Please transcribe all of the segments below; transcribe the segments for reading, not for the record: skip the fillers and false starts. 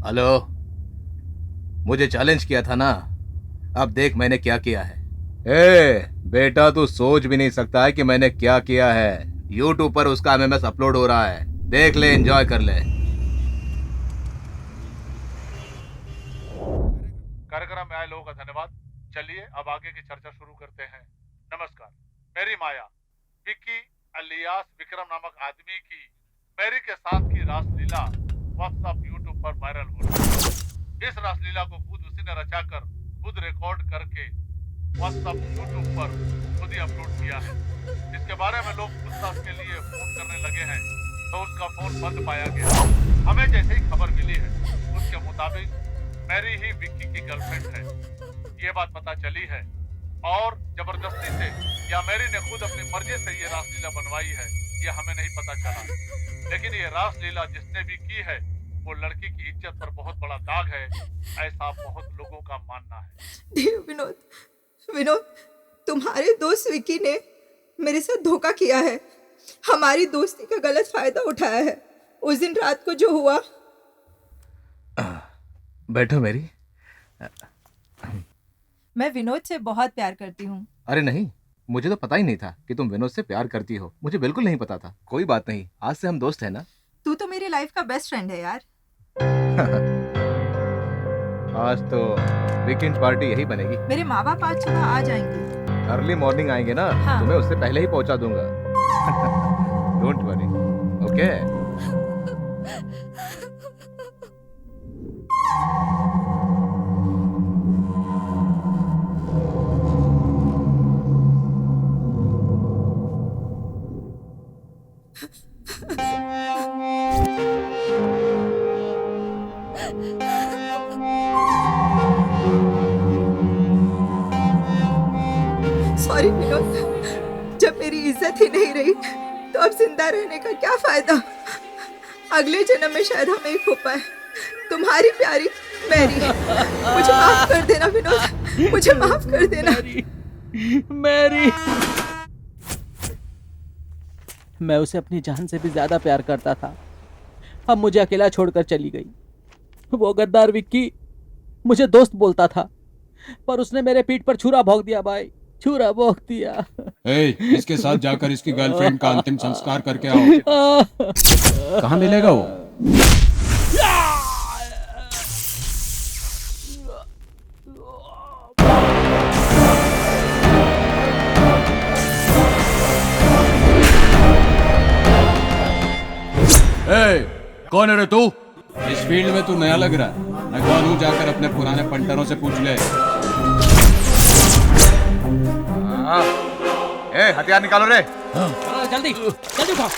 Hello, मुझे challenge किया था ना, अब देख मैंने क्या किया है। ए बेटा, तू सोच भी नहीं सकता है कि मैंने क्या किया है। यूट्यूब पर उसका एमएमएस अपलोड हो रहा है, देख ले, एंजॉय कर ले। कार्यक्रम में आए लोगों का धन्यवाद। चलिए अब आगे की चर्चा शुरू करते हैं। नमस्कार। मेरी माया विक्की अलियास विक्रम नामक आदमी की मैरी के साथ की रासलीला व्हाट्सएप यूट्यूब पर वायरल हो रही है। इस रासलीला को खुद उसी ने रचाकर खुद रिकॉर्ड करके व्हाट्सएप यूट्यूब पर खुद ही अपलोड किया है। इसके बारे में लोग पूछताछ के लिए फोन करने लगे हैं तो उसका फोन बंद पाया गया। हमें जैसे ही खबर मिली है उसके मुताबिक मैरी ही विक्की की गर्लफ्रेंड है, ये बात पता चली है। और जबरदस्ती से या मैरी ने खुद अपनी मर्जी से ये रासलीला बनवाई है, ये हमें नहीं पता चला। लेकिन ये रासलीला जिसने भी की है वो लड़की की इज्जत पर बहुत बड़ा दाग है, ऐसा बहुत लोगों का मानना है। विनोद, तुम्हारे दोस्त विक्की ने मेरे साथ धोखा किया है, हमारी दोस्ती का गलत फायदा उठाया है। उस दिन रात को जो हुआ। बैठो मेरी। मैं विनोद से बहुत प्यार करती हूँ। अरे नहीं, मुझे तो पता ही नहीं था कि तुम विनोद से प्यार करती हो। मुझे बिल्कुल नहीं पता था। कोई बात नहीं, आज से हम दोस्त हैं ना। तू तो मेरी लाइफ का बेस्ट फ्रेंड है यार। आज तो वीकेंड पार्टी यही बनेगी। मेरे माँ बाप आज सुबह आ जाएंगे। अर्ली मॉर्निंग आएंगे ना। हाँ। तुम्हें उससे पहले ही पहुंचा दूंगा। Don't worry, okay? Sorry Vinod, जब मेरी इज्जत ही नहीं रही तो अब जिंदा रहने का क्या फायदा। अगले जन्म में शायद हम एक हो पाए। तुम्हारी प्यारी मैरी। मुझे माफ कर देना विनोद, मुझे माफ कर देना। मैरी, मैं उसे अपनी जान से भी ज्यादा प्यार करता था। अब मुझे अकेला छोड़कर चली गई। वो गद्दार विक्की मुझे दोस्त बोलता था, पर उसने मेरे पीठ पर छुरा भोंक दिया भाई, छुरा भोंक दिया। इसके साथ जाकर इसकी गर्लफ्रेंड का अंतिम संस्कार करके आओ। कहाँ मिलेगा वो? कौन है रे तू? इस फील्ड में तू नया लग रहा है। मैं कौन हूँ जाकर अपने पुराने पंटरों से पूछ ले। हथियार निकालो रे। जल्दी जल्दी उठाओ।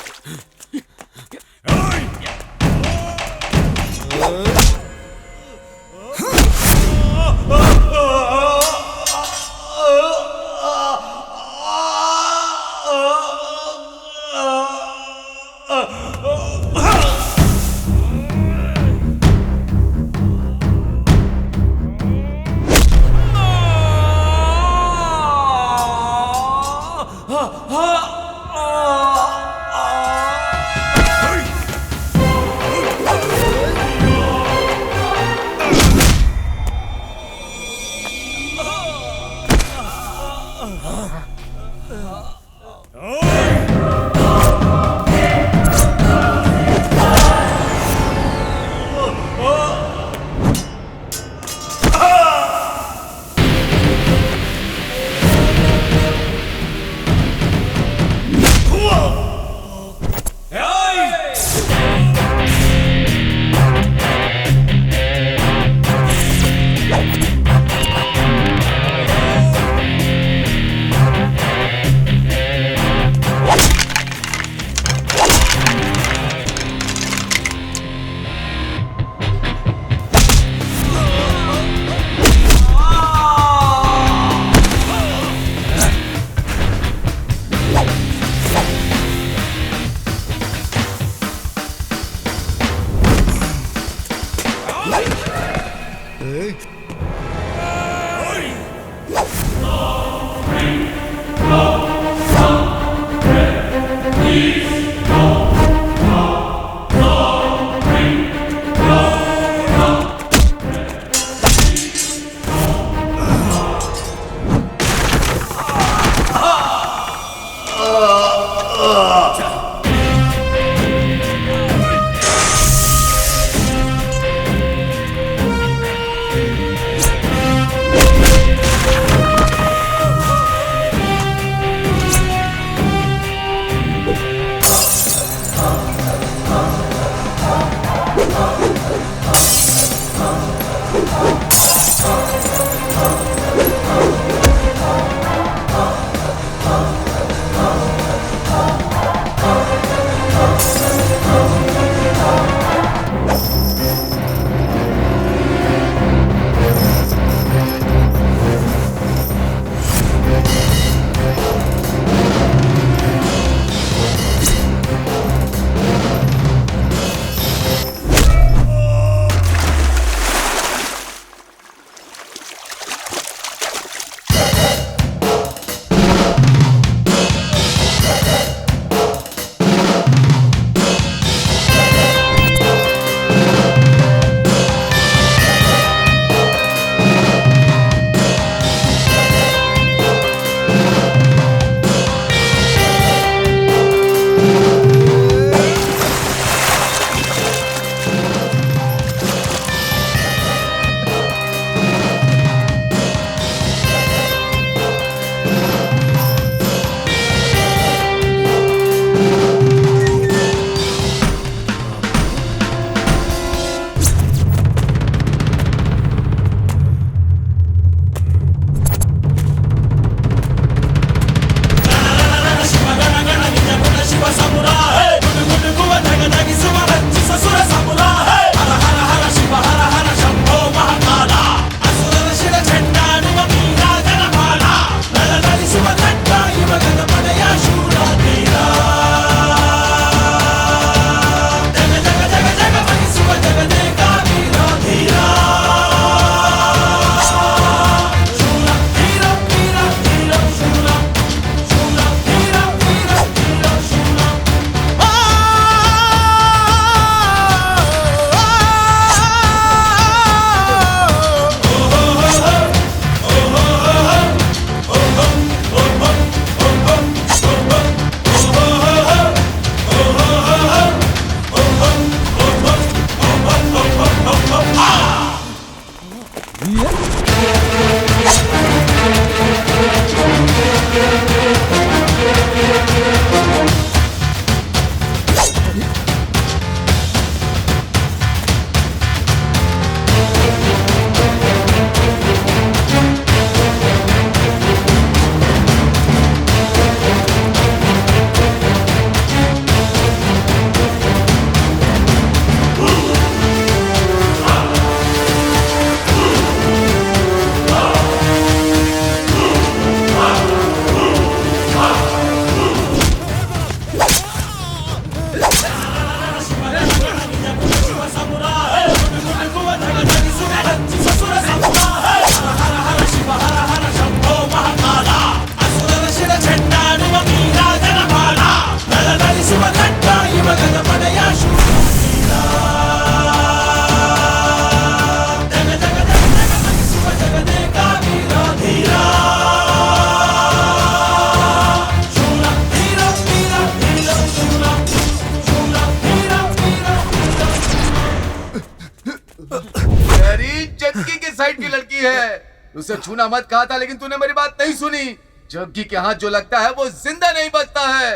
उसे छूना मत कहा था, लेकिन तूने मेरी बात नहीं सुनी। जग्गी के हाथ जो लगता है वो जिंदा नहीं बचता है।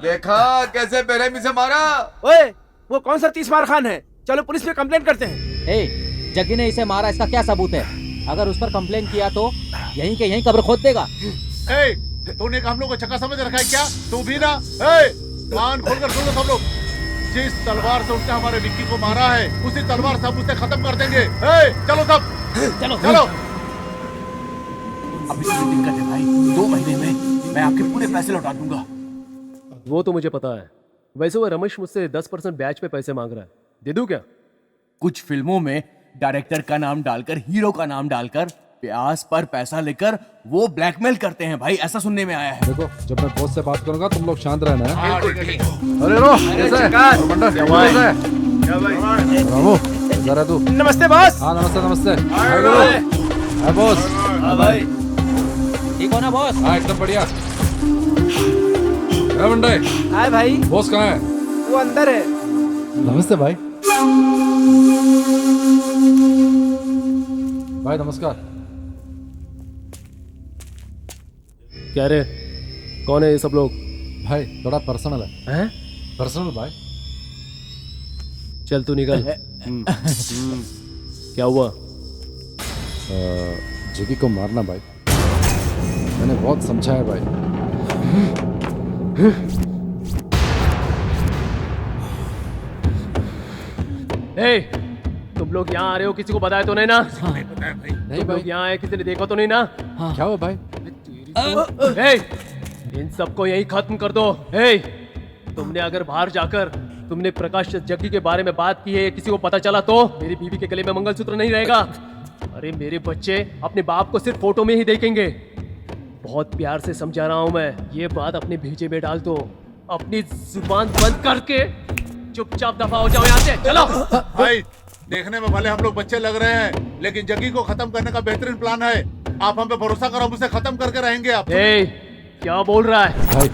देखा कैसे बेरहमी से मारा। ओए, वो कौन सा 30 मार खान है? चलो पुलिस में कंप्लेंट करते हैं। ए, जग्गी ने इसे मारा, इसका क्या सबूत है? अगर उस पर कंप्लेन किया तो यहीं के यहीं कब्र खोद देगा। ए, तूने हम लोग को चक्का समझ रखा है क्या? तू भी ना। ए, कान खोलकर सुन लो सब लोग। जिस तलवार से उसने हमारे विक्की को मारा है, उसी तलवार से हम उसे खत्म कर देंगे। ए, चलो सब, चलो चलो। अभी शूटिंग करते भाई, 2 महीने में मैं आपके पूरे पैसे लौटा दूंगा। वो तो मुझे पता है। वैसे वो रमेश मुझसे 10% ब्याज पे पैसे मांग रहा है, दे दूं क्या? कुछ फिल्मों में डायरेक्टर का नाम डालकर, हीरो का नाम डालकर ब्याज पर पैसा लेकर वो ब्लैकमेल करते हैं भाई, ऐसा सुनने में आया है। देखो, जब मैं बॉस से बात करूंगा तुम लोग शांत रहना है। हाँ, ठीक है। अरे रो, कैसा है? बंडा, कैसा है? ब्रावो, जरा तू। नमस्ते बॉस। हाँ नमस्ते नमस्ते। हाय गुरु, हाय बॉस। हाँ भाई, ठीक हो ना बॉस? हाँ एकदम बढ़िया। अरे बंडे, हाय भाई। बॉस कहाँ है? वो अंदर है। नमस्ते भाई। भाई नमस्कार। क्या रे, कौन है ये सब लोग? भाई थोड़ा पर्सनल है। हैं? पर्सनल भाई। चल तू निकल। क्या हुआ? जग्गी को मारना भाई, मैंने बहुत समझाया भाई। ए, तुम लोग यहाँ आ रहे हो, किसी को बताया तो नहीं ना? नहीं तुम भाई। लोग यहाँ आए, किसी ने देखा तो नहीं ना? क्या हुआ भाई? ए, इन सबको यहीं खत्म कर दो। ए, तुमने अगर बाहर जाकर तुमने प्रकाश जग्गी के बारे में बात की है, किसी को पता चला तो मेरी बीवी के गले में मंगलसूत्र नहीं रहेगा। अरे मेरे बच्चे अपने बाप को सिर्फ फोटो में ही देखेंगे। बहुत प्यार से समझा रहा हूं मैं, ये बात अपने भेजे में डाल दो। अपनी जुबान बंद करके चुपचाप दफा हो जाओ यहाँ से। चलो भाई, देखने में भले हम लोग बच्चे लग रहे हैं, लेकिन जग्गी को खत्म करने का बेहतरीन प्लान है। आप हम पे भरोसा करो, हम उसे खत्म करके रहेंगे। आप ए, क्या बोल रहा है? भाई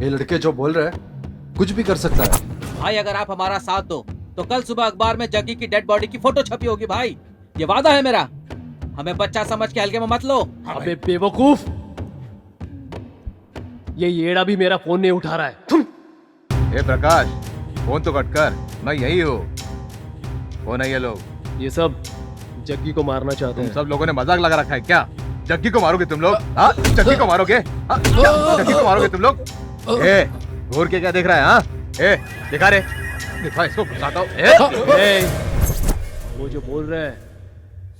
ये लड़के जो बोल रहे हैं कुछ भी कर सकता है। भाई अगर आप हमारा साथ दो तो कल सुबह अखबार में जग्गी की डेड बॉडी की फोटो छपी होगी भाई, ये वादा है मेरा। हमें बच्चा समझ के हल्के में मत लो। अबे बेवकूफ, ये येड़ा भी मेरा फोन नहीं उठा रहा है। ए प्रकाश, फोन तो कट कर, मैं यही हूँ। कौन है ये लोग? ये सब जग्गी को मारना चाहते तुम हैं। सब लोगों ने मजाक लगा रखा है क्या? जग्गी को मारोगे तुम लोग? हाँ, जग्गी को मारोगे? हाँ, क्या जग्गी को मारोगे तुम लोग? ए, घूर के क्या देख रहा है? हाँ, ए, दिखा रे, दिखा, इसको बताता हूँ। ए, वो जो बोल रहे हैं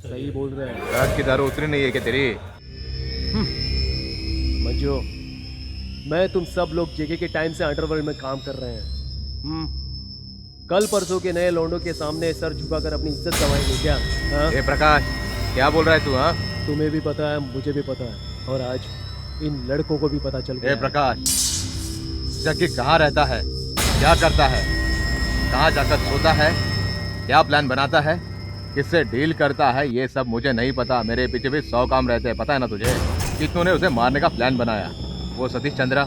सही बोल रहे हैं। रात की दारू उतरी नहीं है क्या तेरी? मंजू, मैं तुम सब लोग जेके के टाइम से अंडरवर्ल्ड में काम कर रहे हैं। कल परसों के नए लौंडों के सामने सर झुकाकर अपनी इज्जत गंवाएंगे क्या? हाँ? ए प्रकाश, क्या बोल रहा है तू? हाँ, तुम्हें भी पता है, मुझे भी पता है, और आज इन लड़कों को भी पता चल गया ए है। प्रकाश, जग्गी कहाँ रहता है, क्या करता है, कहाँ जाकर सोता है, क्या प्लान बनाता है, किससे डील करता है, ये सब मुझे नहीं पता। मेरे पीछे भी 100 काम रहते हैं, पता है ना तुझे? कितनों ने उसे मारने का प्लान बनाया। वो सतीश चंद्रा,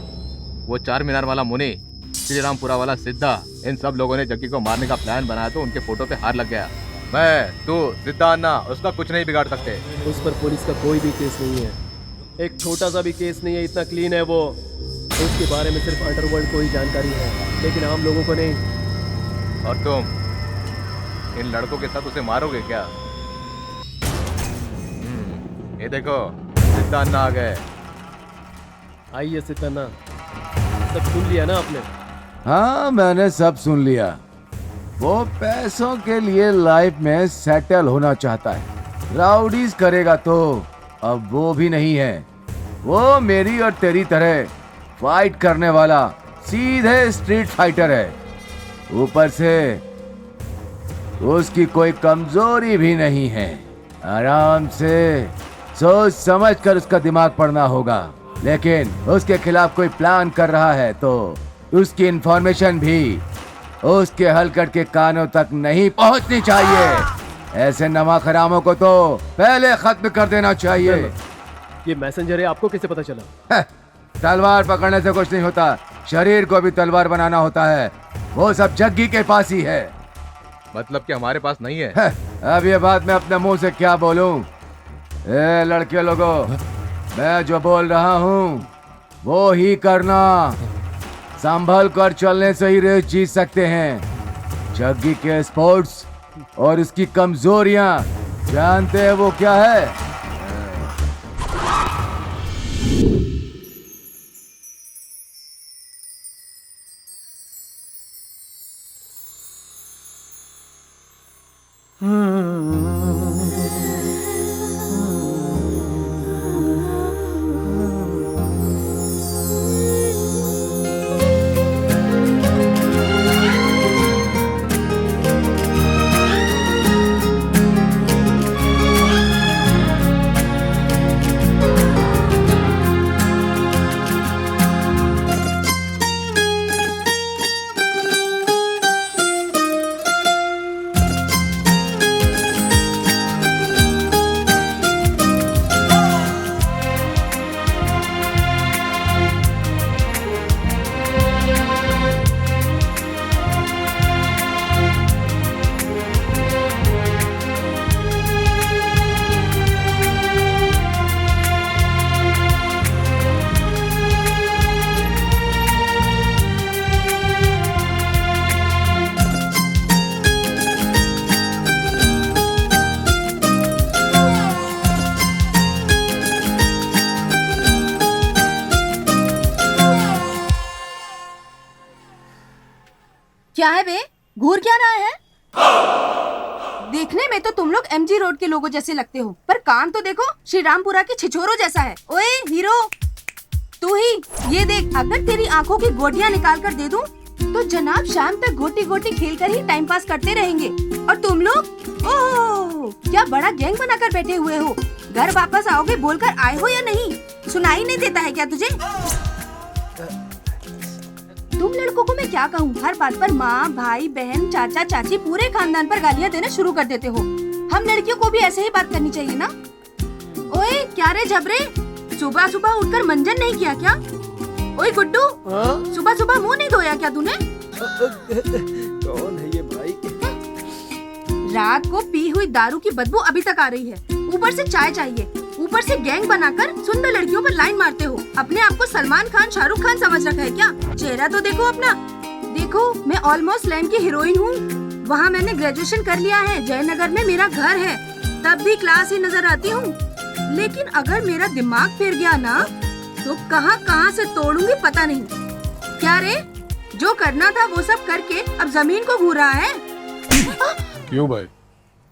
वो 4 मीनार वाला मुनि, श्री रामपुरा वाला सिद्धा, इन सब लोगों ने जग्गी को मारने का प्लान बनाया तो उनके फोटो पे हार लग गया। मैं, तू, सिद्धा अन्ना, उसका कुछ नहीं बिगाड़ सकते। उस पर पुलिस का कोई भी केस नहीं है, एक छोटा सा भी केस नहीं है, इतना क्लीन है वो। उसके बारे में सिर्फ अंडरवर्ल्ड को ही जानकारी है, लेकिन आम लोगों को नहीं। और तुम इन लड़कों के साथ उसे मारोगे क्या? ये देखो, सिद्धा अन्ना आ गए। आइए सितन्ना, सब सुन लिया ना आपने? हाँ, मैंने सब सुन लिया। वो पैसों के लिए लाइफ में सेटल होना चाहता है, राउडीज करेगा तो अब वो भी नहीं है। वो मेरी और तेरी तरह फाइट करने वाला सीधे स्ट्रीट फाइटर है। ऊपर से उसकी कोई कमजोरी भी नहीं है। आराम से सोच समझ कर उसका दिमाग पड़ना होगा, लेकिन उसके खिलाफ कोई प्लान कर रहा है तो उसकी इंफॉर्मेशन भी उसके हलकट के कानों तक नहीं पहुंचनी चाहिए। ऐसे नमक हरामों को तो पहले खत्म कर देना चाहिए। ये मैसेंजर है, आपको कैसे पता चला? तलवार पकड़ने से कुछ नहीं होता, शरीर को भी तलवार बनाना होता है। वो सब जग्गी के पास ही है। मतलब कि हमारे पास नहीं है? अब ये बात मैं अपने मुंह से क्या बोलूं? ए लड़के लोगों, मैं जो बोल रहा हूँ वो ही करना। संभल कर चलने से ही रेस जीत सकते हैं। जग्गी के स्पोर्ट्स और इसकी कमजोरियां जानते हैं वो क्या है? क्या है बे, घूर क्या रहा है? देखने में तो तुम लोग एमजी रोड के लोगों जैसे लगते हो, पर काम तो देखो श्री रामपुरा के छिछोरों जैसा है। ओए हीरो, तू ही ये देख, अगर तेरी आंखों की गोटियां निकाल कर दे दूं, तो जनाब शाम तक गोटी गोटी खेल कर ही टाइम पास करते रहेंगे। और तुम लोग, ओह क्या बड़ा गैंग बनाकर बैठे हुए हो। घर वापस आओगे बोलकर आए हो या नहीं? सुनाई नहीं देता है क्या तुझे? तुम लड़कों को मैं क्या कहूँ, हर बात पर माँ, भाई, बहन, चाचा, चाची, पूरे खानदान पर गालियाँ देना शुरू कर देते हो। हम लड़कियों को भी ऐसे ही बात करनी चाहिए ना? ओए क्या रे झबरे, सुबह सुबह उठकर मंजन नहीं किया क्या? ओए गुड्डू, सुबह सुबह मुंह नहीं धोया क्या तूने? कौन है ये भाई? रात को पी हुई दारू की बदबू अभी तक आ रही है, ऊपर से चाय चाहिए, ऊपर से गैंग बनाकर सुंदर लड़कियों पर लाइन मारते हो। अपने आप को सलमान खान, शाहरुख खान समझ रखा है क्या? चेहरा तो देखो अपना। देखो मैं ऑलमोस्ट लैंड की हीरोइन हूँ, वहाँ मैंने ग्रेजुएशन कर लिया है, जयनगर में मेरा घर है, तब भी क्लास ही नजर आती हूँ। लेकिन अगर मेरा दिमाग फिर गया ना, तो कहाँ कहाँ से तोड़ूंगी पता नहीं। क्या रे, जो करना था वो सब करके अब जमीन को घूर रहा है। क्यों भाई,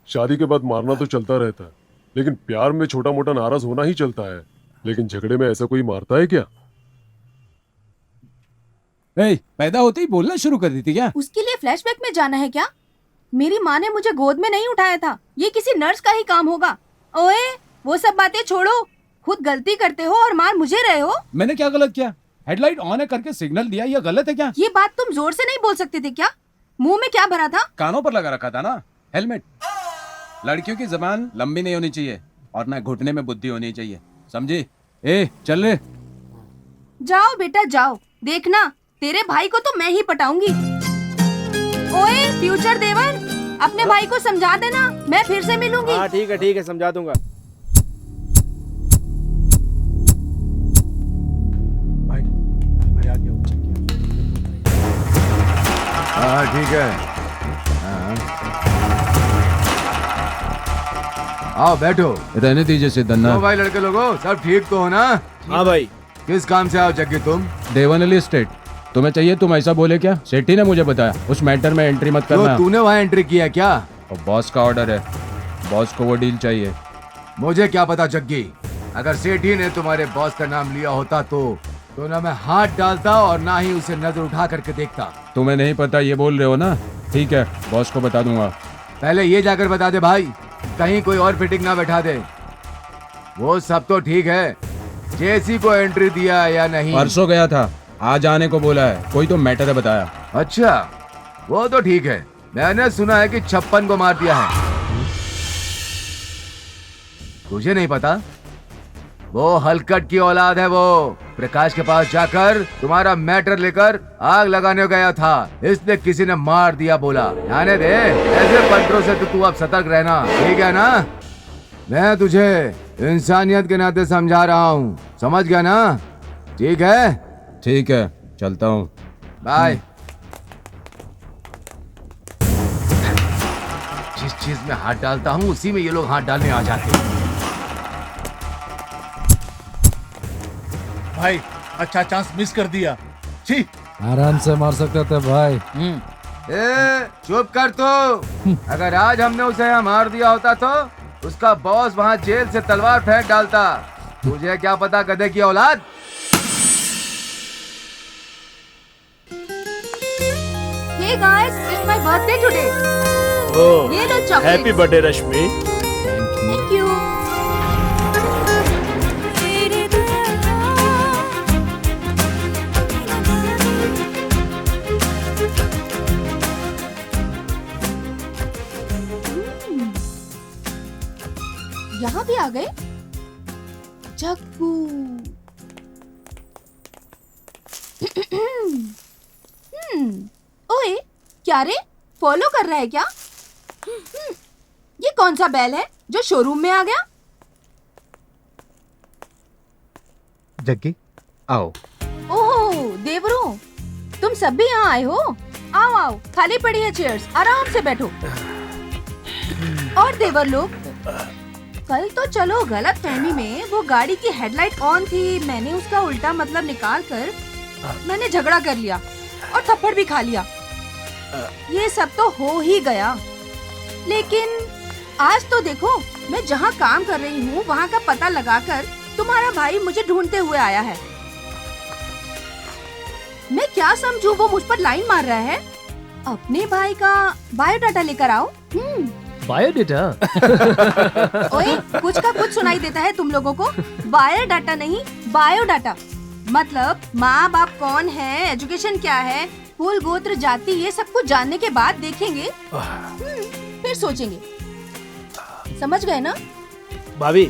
शादी के बाद मारना तो चलता रहता है, लेकिन प्यार में छोटा मोटा नाराज होना ही चलता है। लेकिन झगड़े में ऐसा कोई मारता है क्या? पैदा होते ही बोलना शुरू कर दी थी क्या? उसके लिए फ्लैशबैक में जाना है क्या? मेरी माँ ने मुझे गोद में नहीं उठाया था, ये किसी नर्स का ही काम होगा। ओए वो सब बातें छोड़ो, खुद गलती करते हो और मार मुझे रहे हो। मैंने क्या गलत किया? हेडलाइट ऑन है करके सिग्नल दिया, ये गलत है क्या? ये बात तुम जोर से नहीं बोल सकते थे क्या? मुंह में क्या भरा था? कानों पर लगा रखा था ना हेलमेट। लड़कियों की जबान लंबी नहीं होनी चाहिए और ना घुटने में बुद्धि होनी चाहिए, समझी? ए चल रे। जाओ बेटा जाओ, देखना तेरे भाई को तो मैं ही पटाऊंगी। ओए फ्यूचर देवर, अपने भाई को समझा देना, मैं फिर से मिलूंगी। हाँ ठीक है समझा दूंगा। भाई आ गया। हाँ ठीक है, आओ बैठो। रहने दीजिए सिद्धन्ना। तो भाई लड़के लोगों, सब ठीक तो हो ना? हाँ भाई। किस काम से आओ जग्गी तुम? देवानली स्टेट। तुम्हें चाहिए, तुम ऐसा बोले क्या? सेठी ने मुझे बताया उस मैटर में एंट्री मत करना। तो तूने वहाँ एंट्री किया क्या? और बॉस का ऑर्डर है, बॉस को वो डील चाहिए। मुझे क्या पता जग्गी, अगर सेठी ने तुम्हारे बॉस का नाम लिया होता तो ना मैं हाथ डालता और ना ही उसे नजर उठा करके देखता। तुम्हें नहीं पता ये बोल रहे हो ना? ठीक है, बॉस को बता दूंगा। पहले ये जाकर बता दे भाई, कहीं कोई और फिटिंग ना बैठा दे। वो सब तो ठीक है, जेसी को एंट्री दिया या नहीं? परसों गया था, आज आने को बोला है, कोई तो मैटर है बताया। अच्छा वो तो ठीक है, मैंने सुना है कि 56 को मार दिया है। तुझे नहीं पता? वो हलकट की औलाद है, वो प्रकाश के पास जाकर तुम्हारा मैटर लेकर आग लगाने गया था, इसलिए किसी ने मार दिया बोला। जाने दे, ऐसे पंटरों से तो तू अब सतर्क रहना, ठीक है ना? मैं तुझे इंसानियत के नाते समझा रहा हूँ, समझ गया ना? ठीक है? ठीक है, चलता हूँ। बाय। जिस चीज में हाथ डालता हूँ उसी में ये लोग हाथ डालने आ जाते हैं। भाई अच्छा चांस मिस कर दिया। छी। आराम से मार सकते थे भाई। ए, चुप कर तू। अगर आज हमने उसे यहाँ मार दिया होता तो उसका बॉस वहाँ जेल से तलवार फेंक डालता। तुझे क्या पता गधे की औलाद। Hey guys, it's my birthday today. Oh, ये लो chocolate. Happy birthday Rashmi. Thank you. यहाँ भी आ गए जग्गू। ओए क्या रे, फॉलो कर रहा है क्या? ये कौन सा बैल है जो शोरूम में आ गया? जग्गी आओ। ओह देवरू, तुम सब भी यहाँ आए हो? आओ आओ, खाली पड़ी है चेयर्स, आराम से बैठो। और देवर लोग, कल तो चलो गलत फहमी में वो गाड़ी की हेडलाइट ऑन थी, मैंने उसका उल्टा मतलब निकाल कर मैंने झगड़ा कर लिया और थप्पड़ भी खा लिया। ये सब तो हो ही गया, लेकिन आज तो देखो मैं जहाँ काम कर रही हूँ वहाँ का पता लगाकर तुम्हारा भाई मुझे ढूंढते हुए आया है। मैं क्या समझूं वो मुझ पर लाइन मार रहा है। अपने भाई का बायोडाटा लेकर आओ। बायोडेटा? ओए कुछ का कुछ सुनाई देता है तुम लोगों को। बायोडाटा नहीं, बायोडाटा मतलब माँ बाप कौन है, एजुकेशन क्या है, कुल गोत्र जाति, ये सब कुछ जानने के बाद देखेंगे, फिर सोचेंगे। समझ गए ना? भाभी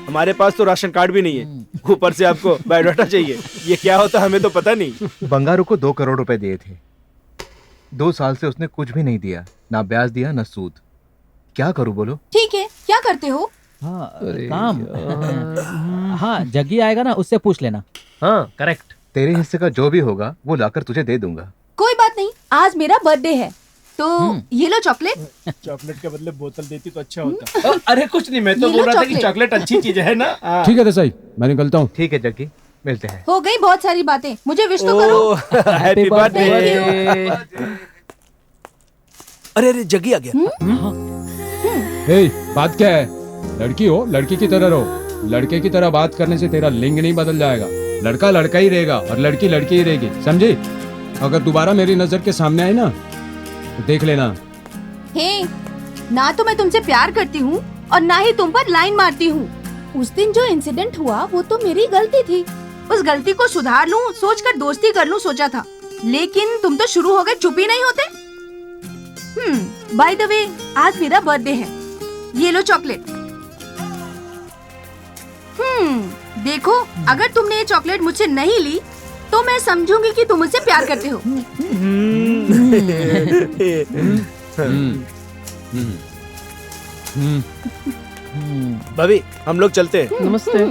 हमारे पास तो राशन कार्ड भी नहीं है, ऊपर से आपको बायोडाटा चाहिए। ये क्या होता हमें तो पता नहीं। बंगारू को 2 करोड़ रुपए दिए थे, 2 साल से उसने कुछ भी नहीं दिया, ना ब्याज दिया ना सूद। क्या करूं बोलो? ठीक है, क्या करते हो? हाँ काम। हाँ जग्गी आएगा ना, उससे पूछ लेना। हाँ करेक्ट। तेरे हिस्से का जो भी होगा वो लाकर तुझे दे दूंगा। कोई बात नहीं, आज मेरा बर्थडे है तो ये लो चॉकलेट। चॉकलेट के बदले बोतल देती तो अच्छा होता। अरे कुछ नहीं, मैं तो बोल रहा था कि चॉकलेट अच्छी चीज है ना। ठीक है देसाई, मैं निकलता हूँ। ठीक है जग्गी, मिलते हैं। हो गई बहुत सारी बातें, मुझे विश तो करो। Happy birthday. अरे अरे जग्गी आ गया। ए, बात क्या है? लड़की हो, लड़की की तरह रहो। लड़के की तरह बात करने से तेरा लिंग नहीं बदल जाएगा। लड़का लड़का ही रहेगा और लड़की लड़की ही रहेगी, समझी? अगर दोबारा मेरी नजर के सामने आए ना तो देख लेना। हे, ना तो मैं तुमसे प्यार करती हूँ और ना ही तुम पर लाइन मारती हूँ। उस दिन जो इंसिडेंट हुआ वो तो मेरी गलती थी, उस गलती को सुधार लूं सोचकर दोस्ती कर लूं सोचा था, लेकिन तुम तो शुरू हो गए, चुप ही नहीं होते। बाय द वे आज मेरा बर्थडे है, ये लो चॉकलेट। देखो अगर तुमने ये चॉकलेट मुझसे नहीं ली तो मैं समझूंगी कि तुम मुझसे प्यार करते हो। भाभी हम लोग चलते हैं। नमस्ते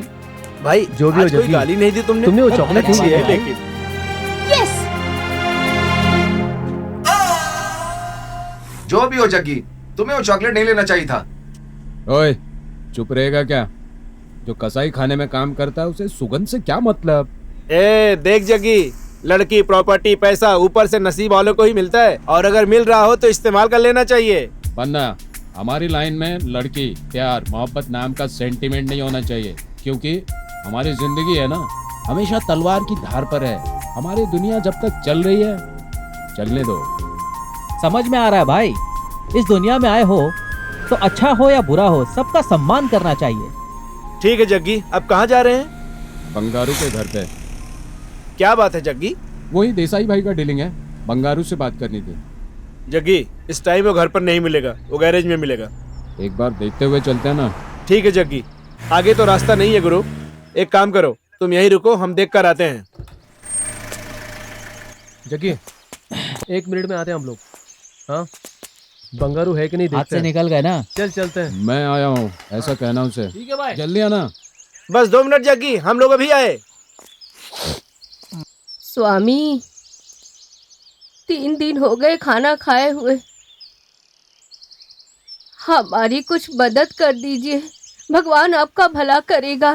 भाई जो भी हो, आज कोई जग्गी। गाली नहीं दी तुमने। तुमने वो चॉकलेट अच्छी नहीं है खाई। लेकिन यस। जो भी हो जग्गी, तुम्हें वो चॉकलेट नहीं लेना चाहिए था। ओए चुप रहेगा क्या? जो कसाई खाने में काम करता है उसे सुगंध से क्या मतलब? ए देख जग्गी, लड़की प्रॉपर्टी पैसा ऊपर से नसीब वालों को ही मिलता है, और अगर मिल रहा हो तो इस्तेमाल कर लेना चाहिए। वरना हमारी लाइन में लड़की प्यार मोहब्बत नाम का सेंटीमेंट नहीं होना चाहिए, क्योंकि हमारी जिंदगी है ना हमेशा तलवार की धार पर है। हमारी दुनिया जब तक चल रही है चलने दो। समझ में आ रहा है भाई, इस दुनिया में आए हो तो अच्छा हो या बुरा हो सबका सम्मान करना चाहिए। ठीक है जग्गी, अब कहाँ जा रहे हैं? बंगारू के घर पे। क्या बात है जग्गी? वही देसाई भाई का डीलिंग है, बंगारू से बात करनी थी। जग्गी इस टाइम वो घर पर नहीं मिलेगा, वो गैरेज में मिलेगा। एक बार देखते हुए चलते हैं ना। ठीक है जग्गी, आगे तो रास्ता नहीं है गुरु, एक काम करो तुम यहीं रुको, हम देख कर आते हैं। जग्गी 1 मिनट में आते हैं हम लोग। हाँ बंगारू है कि नहीं हाथ देखते से हैं। निकल गए ना। चल चलते हैं। मैं आया हूँ, ऐसा कहना उसे। ठीक है भाई। जल्दी आना। बस 2 मिनट जग्गी, हम लोग अभी आए। स्वामी 3 दिन हो गए खाना खाए हुए, हमारी कुछ मदद कर दीजिए, भगवान आपका भला करेगा।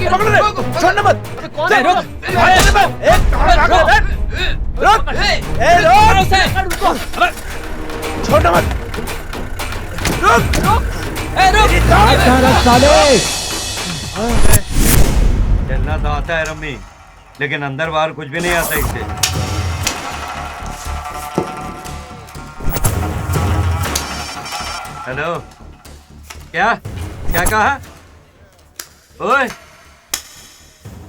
पकड़ रहे, छोड़ना मत। कौन है? रुक, छोड़ना मत। चलना तो आता है रम्मी, लेकिन अंदर बाहर कुछ भी नहीं आता इससे। हेलो, क्या क्या कहा? ओए,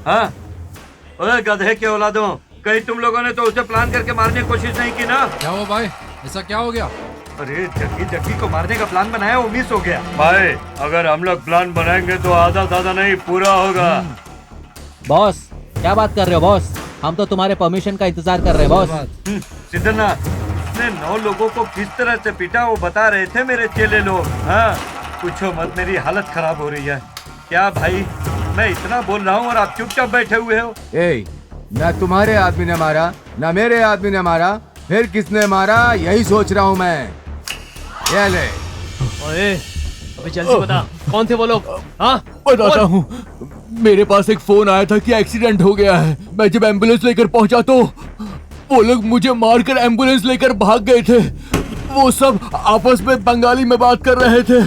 हाँ, ओए गधे के औलादों, कहीं तुम लोगों ने तो उसे प्लान करके मारने की कोशिश नहीं की ना? क्या हुआ भाई, ऐसा क्या हो गया? अरे जग्गी को मारने का प्लान बनाया, वो मिस हो गया। भाई अगर हम लोग प्लान बनाएंगे तो आधा दादा नहीं पूरा होगा। बॉस क्या बात कर रहे हो बॉस? हम तो तुम्हारे परमिशन का इंतजार कर रहे हैं बॉस। सिद्धनाथ, उसने 9 लोगों को किस तरह से पीटा वो बता रहे थे मेरे चेले लोग। हाँ, पूछो मत, मेरी हालत खराब हो रही है। क्या भाई, मैं इतना बोल रहा हूँ और आप चुपचाप बैठे हुए हो? न तुम्हारे आदमी ने मारा, न मेरे आदमी ने मारा, फिर किसने मारा यही सोच रहा हूँ मैं। ये ले। ओए, अबे जल्दी बता, कौन थे वो लोग? हाँ, बताता हूँ। मेरे पास एक फोन आया था कि एक्सीडेंट हो गया है। मैं जब एम्बुलेंस लेकर पहुंचा तो वो लोग मुझे मारकर एम्बुलेंस लेकर भाग गए थे। वो सब आपस में बंगाली में बात कर रहे थे।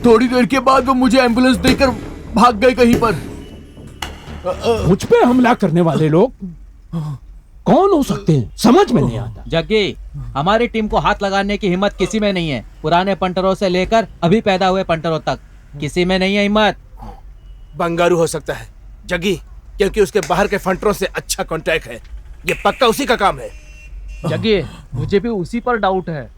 थोड़ी देर के बाद वो मुझे एम्बुलेंस देकर भाग गए कहीं पर। मुझ पे हमला करने वाले लोग कौन हो सकते हैं, समझ में नहीं आता। जग्गी, हमारी टीम को हाथ लगाने की हिम्मत किसी में नहीं है। पुराने पंटरों से लेकर अभी पैदा हुए पंटरों तक किसी में नहीं है हिम्मत। बंगारू हो सकता है जग्गी, क्योंकि उसके बाहर के फंटरों से अच्छा कांटेक्ट है। ये पक्का उसी का काम है। जग्गी, मुझे भी उसी पर डाउट है।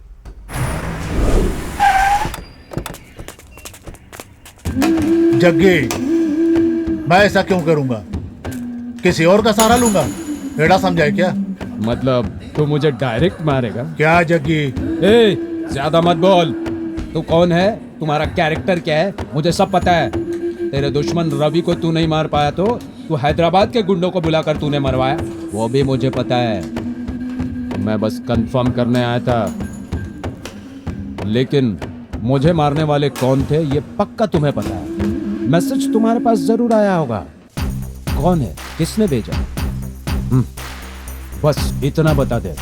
जग्गी, मैं ऐसा क्यों करूंगा? किसी और का सहारा लूंगा? बेड़ा समझाए क्या? मतलब तू मुझे डायरेक्ट मारेगा क्या जग्गी? ए, ज्यादा मत बोल। तू कौन है, तुम्हारा कैरेक्टर क्या है, मुझे सब पता है। तेरे दुश्मन रवि को तू नहीं मार पाया तो तू हैदराबाद के गुंडों को बुलाकर तूने मरवाया, वो भी मुझे पता है। मैं बस कंफर्म करने आया था, लेकिन मुझे मारने वाले कौन थे ये पक्का तुम्हें पता है। मैसेज तुम्हारे पास जरूर आया होगा। कौन है, किसने भेजा? बस इतना बता दे।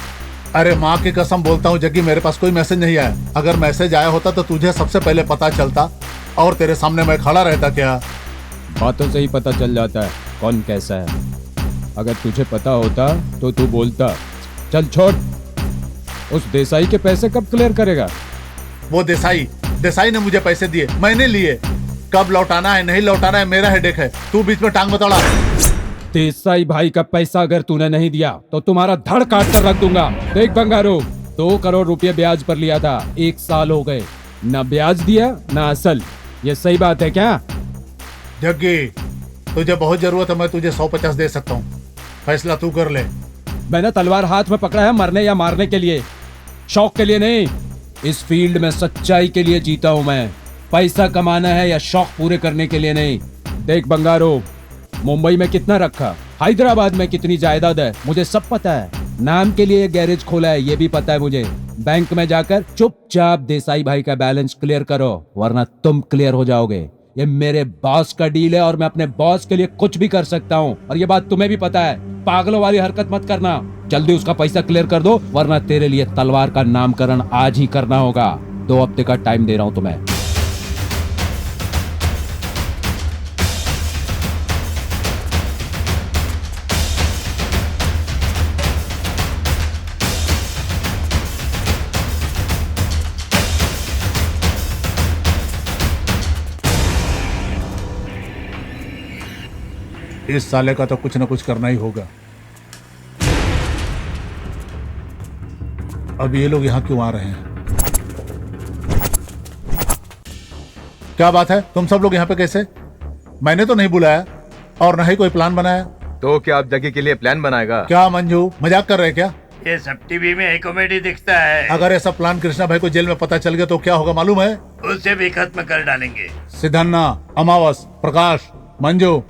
अरे माँ की कसम बोलता हूँ जग्गी, मेरे पास कोई मैसेज नहीं आया। अगर मैसेज आया होता तो तुझे सबसे पहले पता चलता और तेरे सामने मैं खड़ा रहता। क्या बातों से ही पता चल जाता है कौन कैसा है। अगर तुझे पता होता तो तू बोलता। चल छोड़, उस देसाई के पैसे कब क्लियर करेगा? वो देसाई ने मुझे पैसे दिए, मैंने लिए। कब लौटाना है नहीं लौटाना है मेरा हेडेक है, तू बीच में टांग मत अड़ा। देसाई भाई का पैसा अगर तूने नहीं दिया तो तुम्हारा धड़ काट कर रख दूंगा। देख बंगारू, 2 करोड़ रुपए ब्याज पर लिया था, 1 साल हो गए, ना ब्याज दिया ना असल। ये सही बात है क्या? जग्गी, तुझे बहुत जरूरत है, मैं तुझे 150 दे सकता हूँ, फैसला तू कर ले। मैंने तलवार हाथ में पकड़ा है मरने या मारने के लिए, शौक के लिए नहीं। इस फील्ड में सच्चाई के लिए जीता हूं मैं। पैसा कमाना है या शौक पूरे करने के लिए नहीं। देख बंगारो, मुंबई में कितना रखा, हैदराबाद में कितनी जायदाद है, मुझे सब पता है। नाम के लिए गैरेज खोला है ये भी पता है मुझे। बैंक में जाकर चुपचाप देसाई भाई का बैलेंस क्लियर करो, वरना तुम क्लियर हो जाओगे। ये मेरे बॉस का डील है और मैं अपने बॉस के लिए कुछ भी कर सकता हूँ, और ये बात तुम्हें भी पता है। पागलों वाली हरकत मत करना। जल्दी उसका पैसा क्लियर कर दो, वरना तेरे लिए तलवार का नामकरण आज ही करना होगा। 2 हफ्ते का टाइम दे रहा हूँ तुम्हें। इस साले का तो कुछ न कुछ करना ही होगा। अब ये लोग यहाँ क्यों आ रहे हैं? क्या बात है, तुम सब लोग यहाँ पे कैसे? मैंने तो नहीं बुलाया और न ही कोई प्लान बनाया। तो क्या आप जगह के लिए प्लान बनाएगा? क्या मंजू, मजाक कर रहे क्या? ये सब टीवी में कॉमेडी दिखता है। अगर ऐसा प्लान कृष्णा भाई को जेल में पता चल गया तो क्या होगा मालूम है? उसे भी खत्म कर डालेंगे। सिद्धन्ना, अमावस, प्रकाश, मंजू,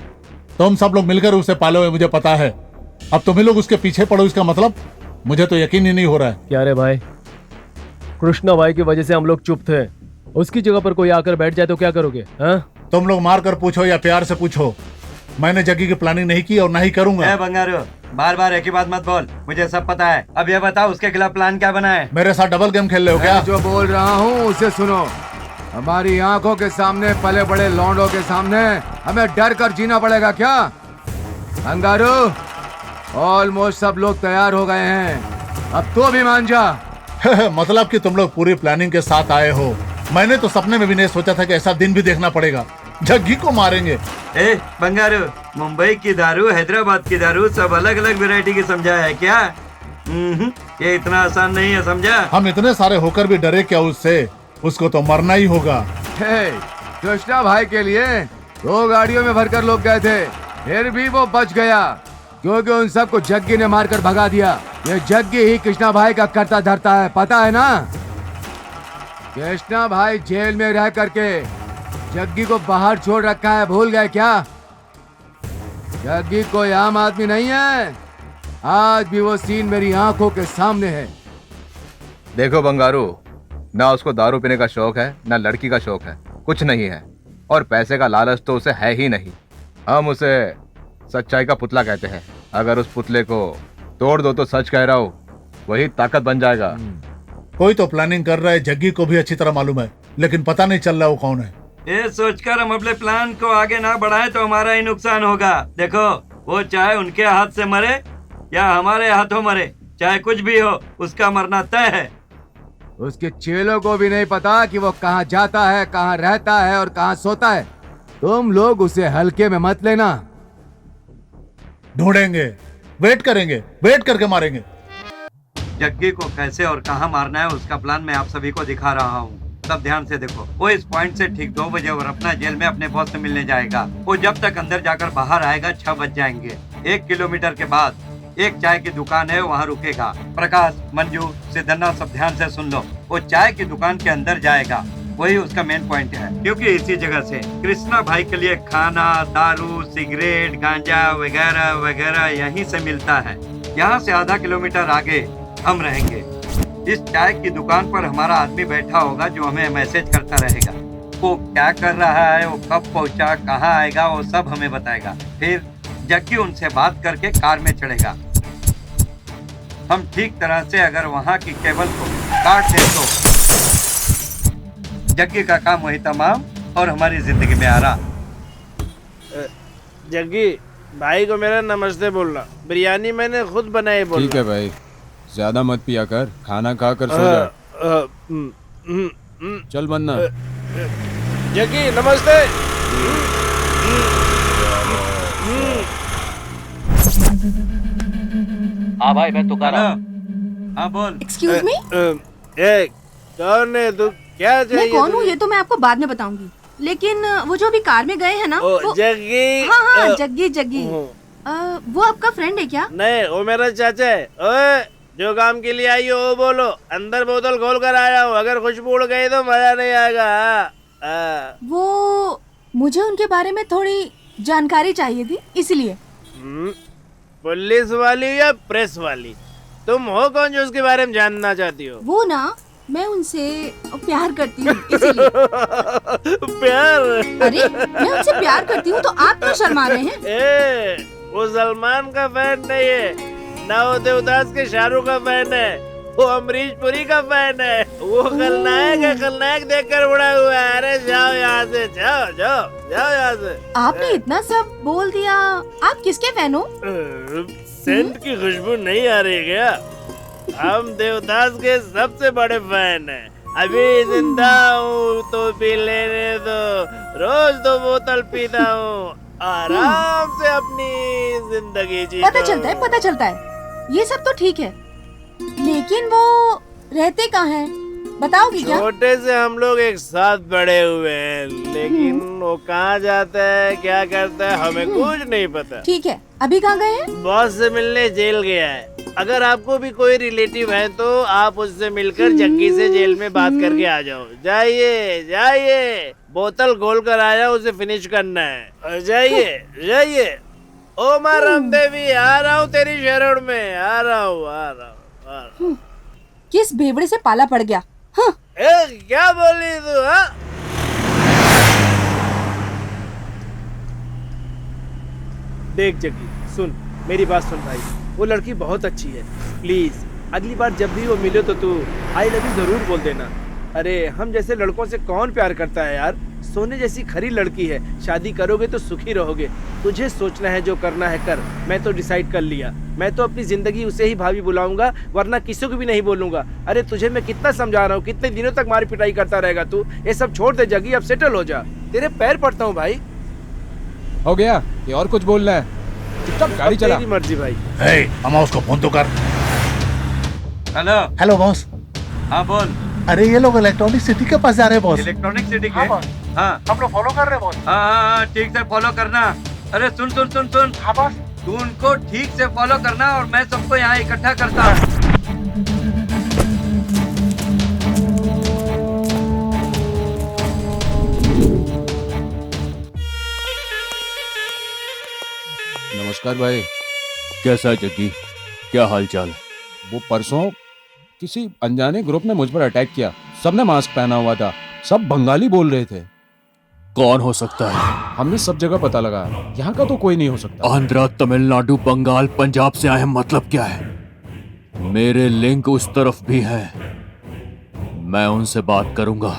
तुम सब लोग मिलकर उसे पालोगे, मुझे पता है। अब तुम्ही लोग उसके पीछे पड़ो, इसका मतलब मुझे तो यकीन ही नहीं हो रहा है। क्या रे भाई, कृष्णा भाई की वजह से हम लोग चुप थे, उसकी जगह पर कोई आकर बैठ जाए तो क्या करोगे? हाँ? तुम लोग मार कर पूछो या प्यार से पूछो, मैंने जग्गी की प्लानिंग नहीं की और ना ही करूंगा। बंगारू, बार बार एक ही बात मत बोल, मुझे सब पता है। अब ये बताओ उसके खिलाफ प्लान क्या बना है? मेरे साथ डबल गेम खेल रहे हो क्या? मैं जो बोल रहा हूँ उसे सुनो। हमारी आंखों के सामने पले बड़े लौंडों के सामने हमें डर कर जीना पड़ेगा क्या? अंगारू, ऑलमोस्ट सब लोग तैयार हो गए हैं, अब तो भी मान जा। मतलब कि तुम लोग पूरी प्लानिंग के साथ आए हो। मैंने तो सपने में भी नहीं सोचा था कि ऐसा दिन भी देखना पड़ेगा। जग्गी को मारेंगे। ए बंगारू, मुंबई की दारू, हैदराबाद की दारू, सब अलग अलग वैरायटी की समझा है क्या? ये इतना आसान नहीं है, समझा? हम इतने सारे होकर भी डरे क्या उससे? उसको तो मरना ही होगा। कृष्णा भाई के लिए 2 गाड़ियों में भरकर लोग गए थे, फिर भी वो बच गया क्योंकि उन सबको जग्गी ने मारकर भगा दिया। ये जग्गी ही कृष्णा भाई का करता धरता है, पता है ना? कृष्णा भाई जेल में रह करके जग्गी को बाहर छोड़ रखा है, भूल गए क्या? जग्गी कोई आम आदमी नहीं है, आज भी वो सीन मेरी आंखों के सामने है। देखो बंगारू, ना उसको दारू पीने का शौक है ना लड़की का शौक है, कुछ नहीं है, और पैसे का लालच तो उसे है ही नहीं। हम उसे सच्चाई का पुतला कहते हैं। अगर उस पुतले को तोड़ दो तो सच कह रहा हूँ वही ताकत बन जाएगा। कोई तो प्लानिंग कर रहा है, जग्गी को भी अच्छी तरह मालूम है, लेकिन पता नहीं चल रहा वो कौन है। ये सोचकर हम अपने प्लान को आगे ना बढ़ाएं तो हमारा ही नुकसान होगा। देखो, वो चाहे उनके हाथ से मरे या हमारे हाथों मरे, चाहे कुछ भी हो, उसका मरना तय है। उसके चेलों को भी नहीं पता कि वो कहाँ जाता है, कहाँ रहता है और कहाँ सोता है। तुम लोग उसे हल्के में मत लेना। ढूंढेंगे, वेट करेंगे, वेट करके मारेंगे। जग्गी को कैसे और कहाँ मारना है उसका प्लान मैं आप सभी को दिखा रहा हूँ। सब ध्यान से देखो। वो इस पॉइंट से ठीक 2 बजे और अपना जेल में अपने बॉस से मिलने जाएगा। वो जब तक अंदर जाकर बाहर आएगा 6 बज जाएंगे। 1 किलोमीटर के बाद एक चाय की दुकान है, वहाँ रुकेगा। प्रकाश, मंजू, सिद्धन्ना, सब ध्यान से सुन लो। वो चाय की दुकान के अंदर जाएगा, वही उसका मेन पॉइंट है, क्योंकि इसी जगह से कृष्णा भाई के लिए खाना, दारू, सिगरेट, गांजा वगैरह वगैरह यहीं से मिलता है। यहाँ से आधा किलोमीटर आगे हम रहेंगे। इस चाय की दुकान पर हमारा आदमी बैठा होगा जो हमें मैसेज करता रहेगा। वो क्या कर रहा है, वो कब पहुंचा, कहाँ आएगा, वो सब हमें बताएगा। फिर जग्गी उनसे बात करके कार में चढ़ेगा। हम ठीक तरह से अगर वहाँ की केबल को काट दें तो जग्गी का काम वही तमाम और हमारी जिंदगी में आराम। जग्गी भाई को मेरा नमस्ते बोलना। बिरयानी मैंने खुद बनाई बोलना। ठीक है भाई, ज्यादा मत पिया कर, खाना खा कर सो जा। चल बनना। जग्गी नमस्ते। हाँ भाई, मैं तो कर रहा हूँ। हाँ बोल। एक्सक्यूज मी, कौन है तू? क्या चाहिए? मैं कौन हूँ ये तो मैं आपको बाद में बताऊंगी, लेकिन वो जो अभी कार में गए हैं ना, वो जग्गी। हाँ जग्गी जग्गी। वो आपका फ्रेंड है क्या? नहीं, वो मेरा चाचा है। ओए, जो काम के लिए आई हो वो बोलो। अंदर बोतल खोल कर आया हूँ, अगर खुशबू उड़ गई तो मजा नहीं आएगा। वो मुझे उनके बारे में थोड़ी जानकारी चाहिए थी, इसलिए। पुलिस वाली या प्रेस वाली? तुम हो कौन जो उसके बारे में जानना चाहती हो? वो ना, मैं उनसे प्यार करती हूँ, इसलिए। प्यार? अरे मैं उनसे प्यार करती हूँ तो आप क्यों शर्मा रहे हैं? वो सलमान का फैन नहीं है, ना वो देवदास के शाहरुख का फैन है, वो अमरीश पुरी का फैन है। वो खलनायक है, खलनायक देखकर उड़ा हुआ है। अरे जाओ यहाँ से, जाओ जाओ जाओ यहाँ से। आपने इतना सब बोल दिया, आप किसके फैन हो? सेंट की खुशबू नहीं आ रही क्या? हम देवदास के सबसे बड़े फैन हैं। अभी जिंदा हूँ तो पी लेने दो, रोज 2 बोतल पीता हूँ, आराम से अपनी जिंदगी जी। पता चलता है ये सब तो ठीक है, लेकिन वो रहते कहाँ हैं, बताओगी क्या? छोटे से हम लोग एक साथ बड़े हुए हैं, लेकिन वो कहाँ जाता है, क्या करता है, हमें कुछ नहीं पता। ठीक है, अभी कहाँ गए हैं? बॉस से मिलने जेल गया है। अगर आपको भी कोई रिलेटिव है तो आप उससे मिलकर जग्गी से जेल में बात करके आ जाओ। जाइए जाइए, बोतल खोल कर आया, उसे फिनिश करना है। जाइए जाइए। ओ माँ रामदेवी, आ रहा हूँ तेरी शरण में, आ रहा हूँ। किस भेवड़े से पाला पड़ गया? हाँ। क्या बोली तू? हाँ, देख जग्गी, सुन मेरी बात सुन भाई, वो लड़की बहुत अच्छी है। प्लीज अगली बार जब भी वो मिले तो तू आई लव यू जरूर बोल देना। अरे हम जैसे लड़कों से कौन प्यार करता है यार। सोने जैसी खरी लड़की है, शादी करोगे तो सुखी रहोगे। तुझे सोचना है, जो करना है कर। मैं तो डिसाइड कर लिया, मैं तो अपनी जिंदगी उसे ही भाभी बुलाऊंगा, वरना किसी को भी नहीं बोलूंगा। अरे तुझे मैं कितना समझा रहा हूँ, कितने दिनों तक मारी पिटाई करता रहेगा तू। ये सब छोड़ दे जग्गी, अब सेटल हो जा, तेरे पैर पड़ता हूँ भाई। हो गया, ये और कुछ बोलना है? चुपचाप गाड़ी चला। तेरी मर्जी भाई। अमा उसको फोन तो कर। Hello hello boss. हाँ बोल। अरे ये लोग इलेक्ट्रॉनिक सिटी के पास जा रहे हैं बॉस। इलेक्ट्रॉनिक सिटी के? हाँ, हाँ हम लोग फॉलो कर रहे हैं बॉस। हाँ ठीक से फॉलो करना। अरे सुन सुन सुन सुन। हाँ बॉस। तू उनको ठीक से फॉलो करना और मैं सबको यहाँ इकट्ठा करता हूँ। नमस्कार भाई। कैसा है जग्गी, क्या हाल चाल है? वो परसों किसी अनजाने ग्रुप ने मुझ पर अटैक किया। सबने मास्क पहना हुआ था, सब बंगाली बोल रहे थे। कौन हो सकता है? हमने सब जगह पता लगा, यहाँ का तो कोई नहीं हो सकता। आंध्रा, तमिलनाडु, बंगाल, पंजाब से आए हैं, मतलब क्या है? मेरे लिंक उस तरफ भी है, मैं उनसे बात करूंगा,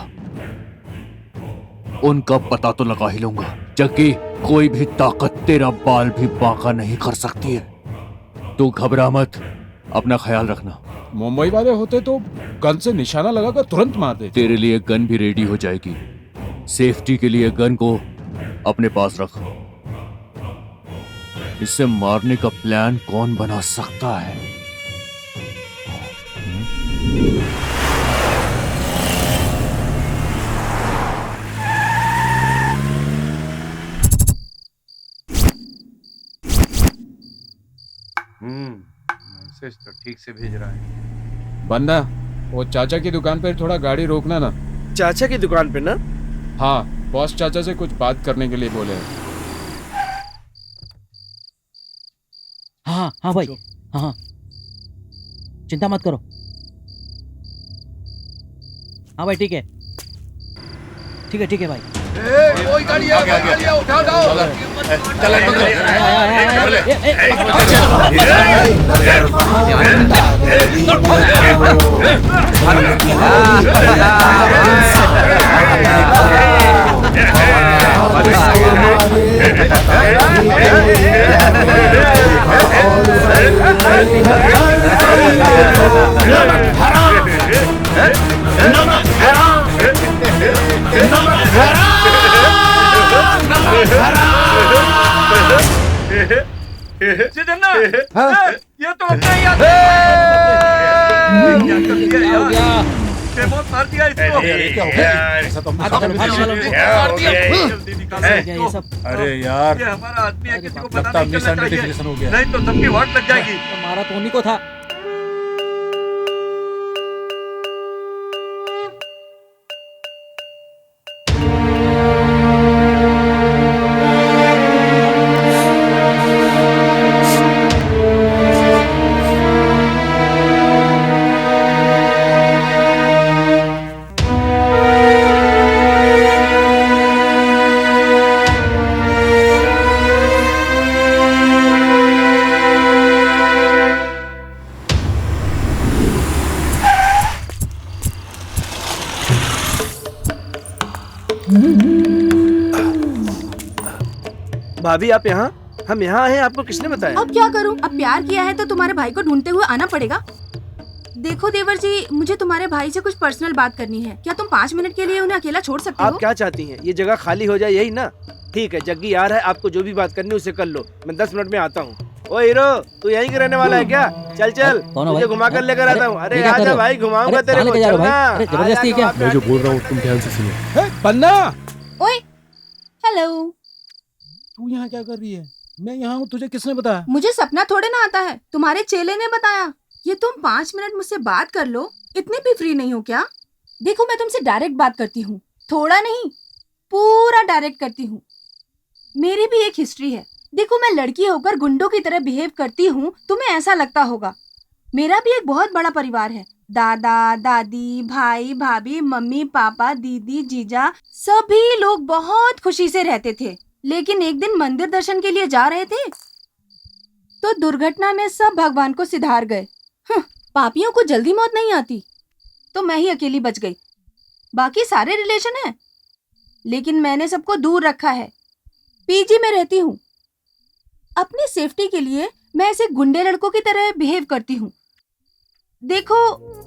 उनका पता तो लगा ही लूंगा। जग्गी, कोई भी ताकत तेरा बाल भी बांका नहीं कर सकती है। तू घबरा मत, अपना ख्याल रखना। मुंबई वाले होते तो गन से निशाना लगाकर तुरंत मार देते। तेरे लिए गन भी रेडी हो जाएगी। सेफ्टी के लिए गन को अपने पास रख। इससे मारने का प्लान कौन बना सकता है? मैसेज तो ठीक से भेज रहा है। बन्ना, वो चाचा की दुकान पर थोड़ा गाड़ी रोकना ना। चाचा की दुकान पे ना? हाँ, बॉस चाचा से कुछ बात करने के लिए बोले हैं। हाँ हाँ भाई, हाँ चिंता मत करो। हाँ भाई ठीक है, ठीक है, ठीक है भाई। कोई गाड़ी आ गया, उठा दो। चल जितना ये तो अपना ही आदमी क्या कर दिया यार? ये बहुत मार दिया इसको। क्या हो गया? ऐसा तो जल्दी निकालो इसको। अरे यार, ये हमारा आदमी है, किसी को पता लगता नहीं चलना चाहिए, मिसआइडेंटिफिकेशन हो गया। नहीं तो सबकी वाट लग जाएगी। मारा तो उन्हीं को था। भाभी आप यहाँ? हम यहाँ हैं, आपको किसने बताया? अब क्या करूँ? अब प्यार किया है तो तुम्हारे भाई को ढूंढते हुए आना पड़ेगा। देखो देवर जी, मुझे तुम्हारे भाई से कुछ पर्सनल बात करनी है। क्या तुम 5 मिनट के लिए उन्हें अकेला छोड़ सकते हो? आप क्या चाहती हैं? ये जगह खाली हो जाए, यही ना? ठीक है, जग्गी आ रहा है, आपको जो भी बात करनी है उसे कर लो। मैं 10 मिनट में आता हूँ। ओ हीरो, तू यहीं के रहने वाला है क्या? चल चल, तुझे घुमा कर लेकर आता हूँ। अरे आजा भाई, घुमाऊंगा तेरे को। चलना। जबरदस्ती क्या? मैं जो बोल रहा हूँ तुम ध्यान से सुनो। बन्ना, ओए, हेलो। तू यहाँ क्या कर रही है? मैं यहाँ हूँ, तुझे किसने बताया? मुझे सपना थोड़े ना आता है, तुम्हारे चेले ने बताया। ये तुम 5 मिनट मुझसे बात कर लो, इतने भी फ्री नहीं हो क्या? देखो मैं तुमसे डायरेक्ट बात करती हूँ, थोड़ा नहीं पूरा डायरेक्ट करती हूँ। मेरी भी एक हिस्ट्री है। देखो मैं लड़की होकर गुंडों की तरह बिहेव करती हूँ, तुम्हें ऐसा लगता होगा। मेरा भी एक बहुत बड़ा परिवार है। दादा दादी, भाई भाभी, मम्मी पापा, दीदी जीजा, सभी लोग बहुत खुशी से रहते थे। लेकिन एक दिन मंदिर दर्शन के लिए जा रहे थे तो दुर्घटना में सब भगवान को सिधार गए। पापियों को जल्दी मौत नहीं आती, तो मैं ही अकेली बच गई। बाकी सारे रिलेशन हैं, लेकिन मैंने सबको दूर रखा है। पीजी में रहती हूँ। अपनी सेफ्टी के लिए मैं ऐसे गुंडे लड़कों की तरह बिहेव करती हूँ। देखो,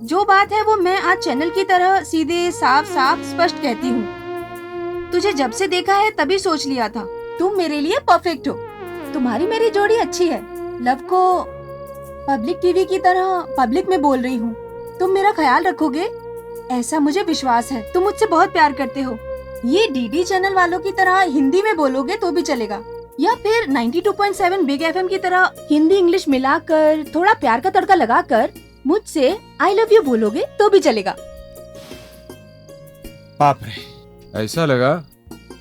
जो बात है वो मैं आज चैनल की तरह सीधे साफ साफ स्पष्ट कहती हूँ। तुझे जब से देखा है तभी सोच लिया था तुम मेरे लिए परफेक्ट हो। तुम्हारी मेरी जोड़ी अच्छी है। लव को पब्लिक टीवी की तरह पब्लिक में बोल रही हूँ। तुम मेरा ख्याल रखोगे, ऐसा मुझे विश्वास है। तुम मुझसे बहुत प्यार करते हो। ये डीडी चैनल वालों की तरह हिंदी में बोलोगे तो भी चलेगा, या फिर 92.7 बिग एफएम की तरह हिंदी इंग्लिश मिलाकर थोड़ा प्यार का तड़का लगाकर मुझसे आई लव यू बोलोगे तो भी चलेगा। बाप रे, ऐसा लगा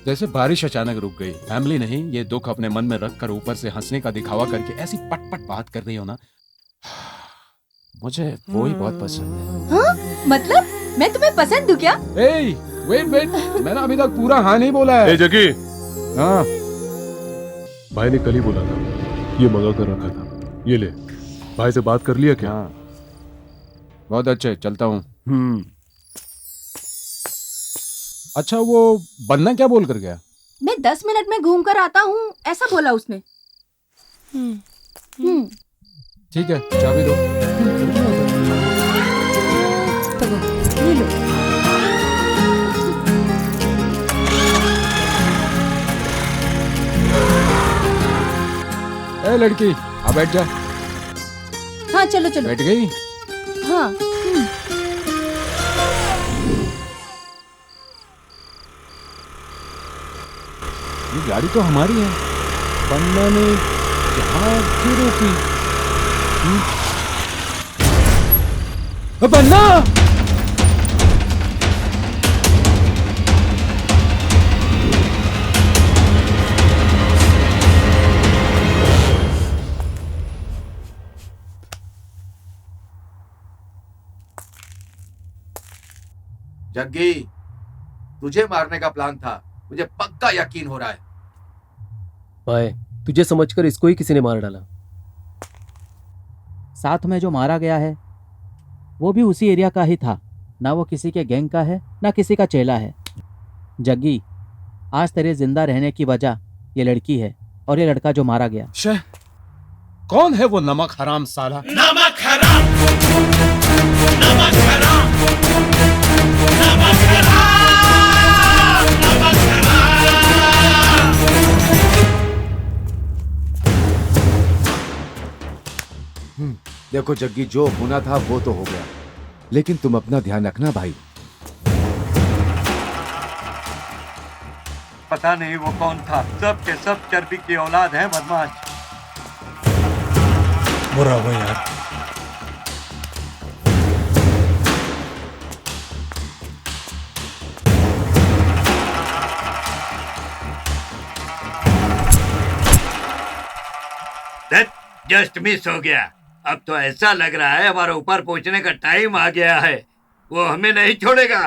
जैसे बारिश अचानक रुक गई। फैमिली नहीं, ये दुख अपने मन में रखकर ऊपर से हंसने का दिखावा करके ऐसी पट-पट बात कर रही हो ना, मुझे वो ही बहुत पसंद है। हाँ? मतलब मैं तुम्हें पसंद हूँ क्या? वेट, मैंने अभी तक पूरा हाँ नहीं बोला है। जगी, हाँ, भाई ने कल ही बोला था, ये मंगा कर रखा था। ये ले, भाई से बात कर लिया क्या? हाँ, बहुत अच्छे, चलता हूँ। अच्छा, वो बन्ना क्या बोल कर गया? मैं 10 मिनट में घूम कर आता हूँ, ऐसा बोला उसने। ठीक है, चाबी दो। ये लो। ए लड़की, आ बैठ जा। हाँ चलो चलो। बैठ गई? हाँ। ये गाड़ी तो हमारी है। बन्ना ने यहाँ क्यों रोकी? बन्ना! जग्गी, तुझे मारने का प्लान था, मुझे पक्का यकीन हो रहा है। भाई, तुझे समझकर इसको ही किसी ने मार डाला। साथ में जो मारा गया है वो भी उसी एरिया का ही था। ना वो किसी के गैंग का है, ना किसी का चेला है। जग्गी, आज तेरे जिंदा रहने की वजह ये लड़की है और ये लड़का जो मारा गया। कौन है वो नमक हराम साला? नमक हराम, नमक हराम, नमक हराम, नमक हराम। देखो जग्गी, जो होना था वो तो हो गया, लेकिन तुम अपना ध्यान रखना भाई। पता नहीं वो कौन था। सब के सब चर्बी की औलाद है, बदमाश। बुरा हुआ यार। जस्ट मिस हो गया। अब तो ऐसा लग रहा है हमारे ऊपर पहुंचने का टाइम आ गया है। वो हमें नहीं छोड़ेगा,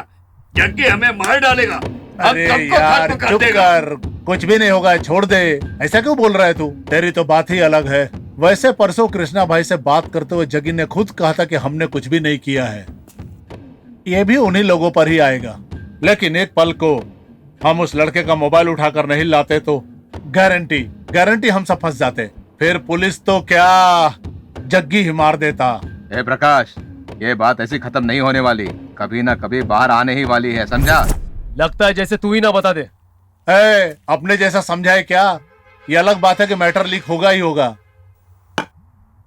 जग्गी हमें मार डालेगा। अरे यार चुप कर, कुछ भी नहीं होगा, छोड़ दे। ऐसा क्यों बोल रहा है तू? तेरी तो बात ही अलग है। वैसे परसों कृष्णा भाई से बात करते हुए जग्गी ने खुद कहा था कि हमने कुछ भी नहीं किया है। ये भी उन्हीं लोगों पर ही आएगा। लेकिन एक पल को हम उस लड़के का मोबाइल उठाकर नहीं लाते तो गारंटी हम सब फंस जाते। फिर पुलिस तो क्या, जग्गी ही मार देता। ए प्रकाश, ये बात ऐसी खत्म नहीं होने वाली, कभी ना कभी बाहर आने ही वाली है, समझा? लगता है जैसे तू ही ना बता दे। अपने जैसा समझाए क्या? ये अलग बात है कि मैटर लीक होगा ही होगा।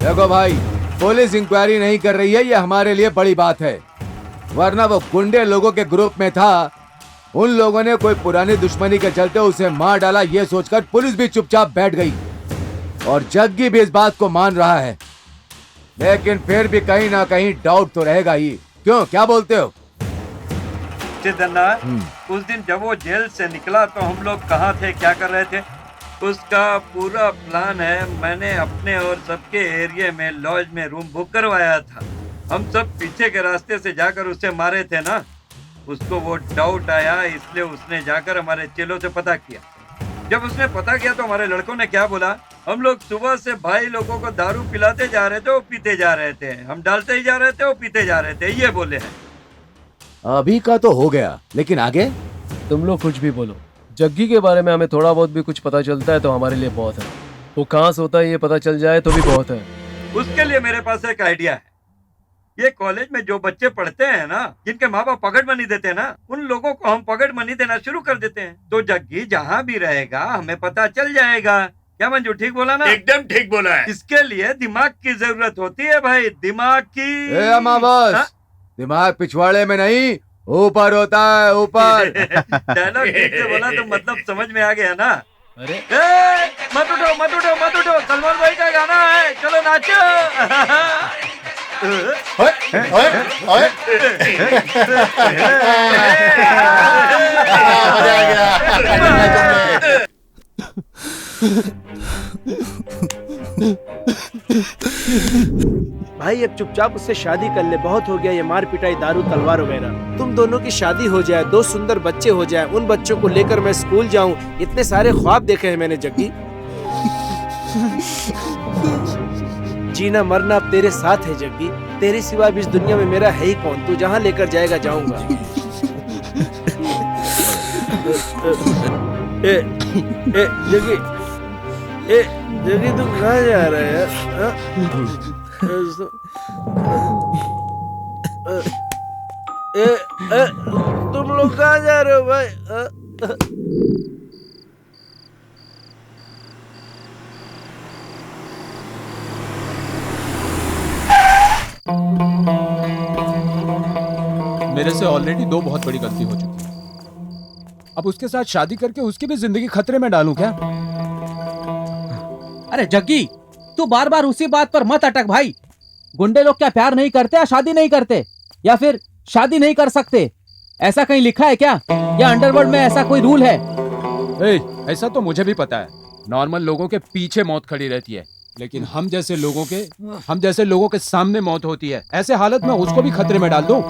देखो भाई, पुलिस इंक्वायरी नहीं कर रही है, ये हमारे लिए बड़ी बात है। वरना वो गुंडे लोगों के ग्रुप में था, उन लोगों ने कोई पुरानी दुश्मनी के चलते उसे मार डाला, ये सोचकर पुलिस भी चुपचाप बैठ गई और जग्गी भी इस बात को मान रहा है। लेकिन फिर भी कहीं ना कहीं डाउट तो रहेगा ही। क्यों, क्या बोलते हो? चिदन्ना, उस दिन जब वो जेल से निकला तो हम लोग कहाँ थे, क्या कर रहे थे? उसका पूरा प्लान है। मैंने अपने और सबके एरिया में लॉज में रूम बुक करवाया था। हम सब पीछे के रास्ते से जाकर उसे मारे थे ना। उसको वो डाउट आया, इसलिए उसने जाकर हमारे चेलों से पता किया। जब उसने पता किया तो हमारे लड़कों ने क्या बोला, हम लोग सुबह से भाई लोगों को दारू पिलाते जा रहे थे, वो पीते जा रहे थे, हम डालते ही जा रहे थे, वो पीते जा रहे थे, ये बोले हैं। अभी का तो हो गया, लेकिन आगे? तुम लोग कुछ भी बोलो, जग्गी के बारे में हमें थोड़ा बहुत भी कुछ पता चलता है तो हमारे लिए बहुत है। वो कहाँ से होता है ये पता चल जाए तो भी बहुत है। उसके लिए मेरे पास एक आइडिया है। ये कॉलेज में जो बच्चे पढ़ते हैं ना, जिनके माँ बाप पॉकेट मनी देते हैं ना, उन लोगों को हम पॉकेट मनी देना शुरू कर देते हैं। तो जग्गी जहाँ भी रहेगा हमें पता चल जाएगा। क्या मंजू ठीक बोला ना? एकदम ठीक बोला है। इसके लिए दिमाग की जरूरत होती है भाई, दिमाग की। ए अम्मा बस, दिमाग पिछवाड़े में नहीं, ऊपर होता है, ऊपर। डायलॉग ठीक से बोला तो मतलब समझ में आ गया ना? अरे मत उठो मत उठो मत उठो, सलमान भाई का गाना है, चलो नाचो। भाई अब चुपचाप उससे शादी कर ले, बहुत हो गया ये मार पिटाई, दारू तलवार वगैरह। तुम दोनों की शादी हो जाए, 2 सुंदर बच्चे हो जाए, उन बच्चों को लेकर मैं स्कूल जाऊं, इतने सारे ख्वाब देखे हैं मैंने जग्गी। जीना मरना अब तेरे साथ है जग्गी, तेरे सिवा इस दुनिया में मेरा है ही कौन। तू जहाँ लेकर जाएगा जाऊंगा। जग्गी, जग्गी तू कहाँ जा रहा है यार? तुम लोग कहाँ जा रहे हो भाई? मेरे से ऑलरेडी 2 बहुत बड़ी गलती हो चुकी है। अब उसके साथ शादी करके उसकी भी जिंदगी खतरे में डालूं क्या? अरे जग्गी, तू बार बार उसी बात पर मत अटक भाई। गुंडे लोग क्या प्यार नहीं करते या शादी नहीं करते, या फिर शादी नहीं कर सकते? ऐसा कहीं लिखा है क्या, या अंडरवर्ल्ड में ऐसा कोई रूल है? ऐसा तो मुझे भी पता है, नॉर्मल लोगों के पीछे मौत खड़ी रहती है, लेकिन हम जैसे लोगों के सामने मौत होती है। ऐसे हालत में उसको भी खतरे में डाल दो।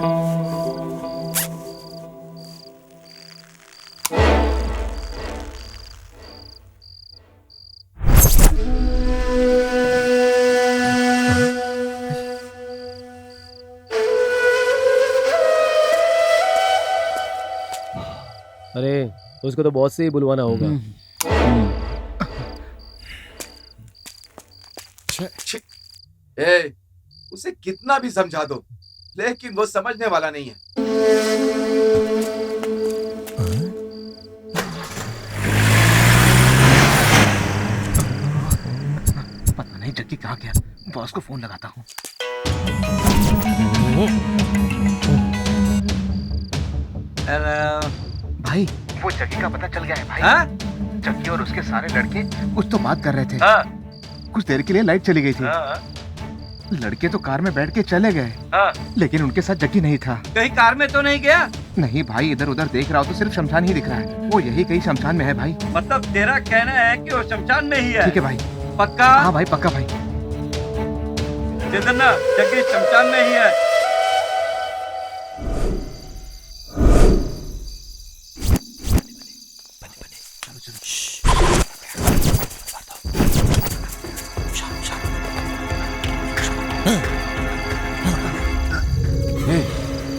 अरे उसको तो बहुत से ही बुलवाना होगा। उसे कितना भी समझा दो, लेकिन वो समझने वाला नहीं है। पता नहीं जग्गी कहाँ गया, बॉस को फोन लगाता हूँ। हेलो भाई, वो जग्गी का पता चल गया है भाई। हाँ? जग्गी और उसके सारे लड़के कुछ तो बात कर रहे थे। हाँ? कुछ देर के लिए लाइट चली गई थी। हाँ? लड़के तो कार में बैठ के चले गए, हाँ? लेकिन उनके साथ जग्गी नहीं था। कहीं कार में तो नहीं गया? नहीं भाई, इधर उधर देख रहा हो तो सिर्फ शमशान ही दिख रहा है। वो यही कहीं शमशान में है भाई। मतलब तेरा कहना है कि वो शमशान में ही है? ठीक है भाई। पक्का? हाँ भाई, पक्का भाई। चेतन ना, जग्गी शमशान में ही है।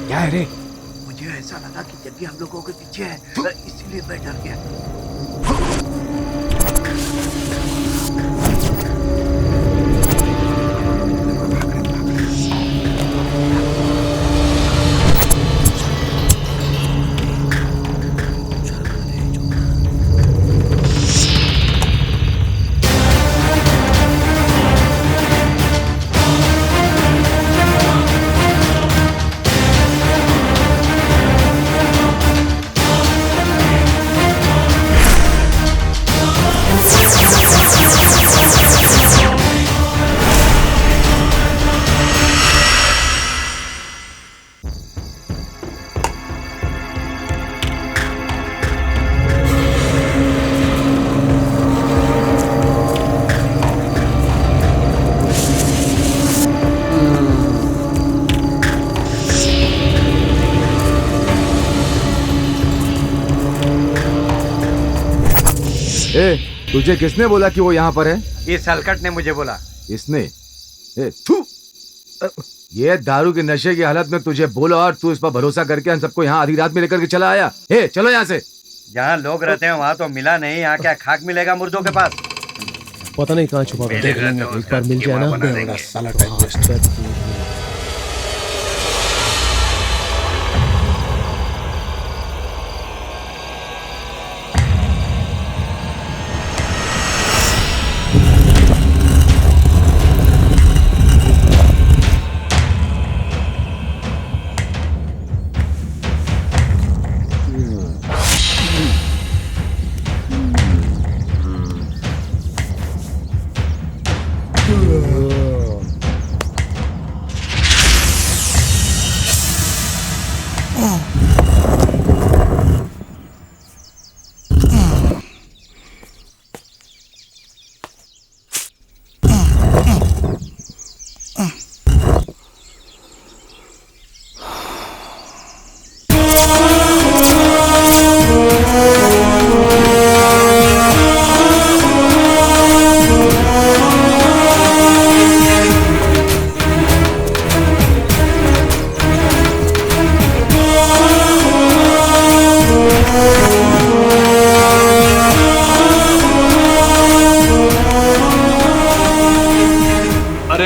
क्या है रे? मुझे ऐसा लगा कि जग्गी हम लोगों के पीछे है, इसीलिए मैं डर गया। तुझे किसने बोला कि वो यहाँ पर है? ये सलकट ने मुझे बोला। इसने? थू! ये दारू के नशे की हालत में तुझे बोला और तू इस पर भरोसा करके हम सबको यहाँ आधी रात में लेकर के चला आया। चलो यहाँ से। जहाँ लोग रहते हैं वहाँ तो मिला नहीं, यहाँ क्या खाक मिलेगा मुर्दों के पास? पता नहीं कहाँ छुपा देख लेंगे, एक बार मिल जाए ना। साला टाइम वेस्ट।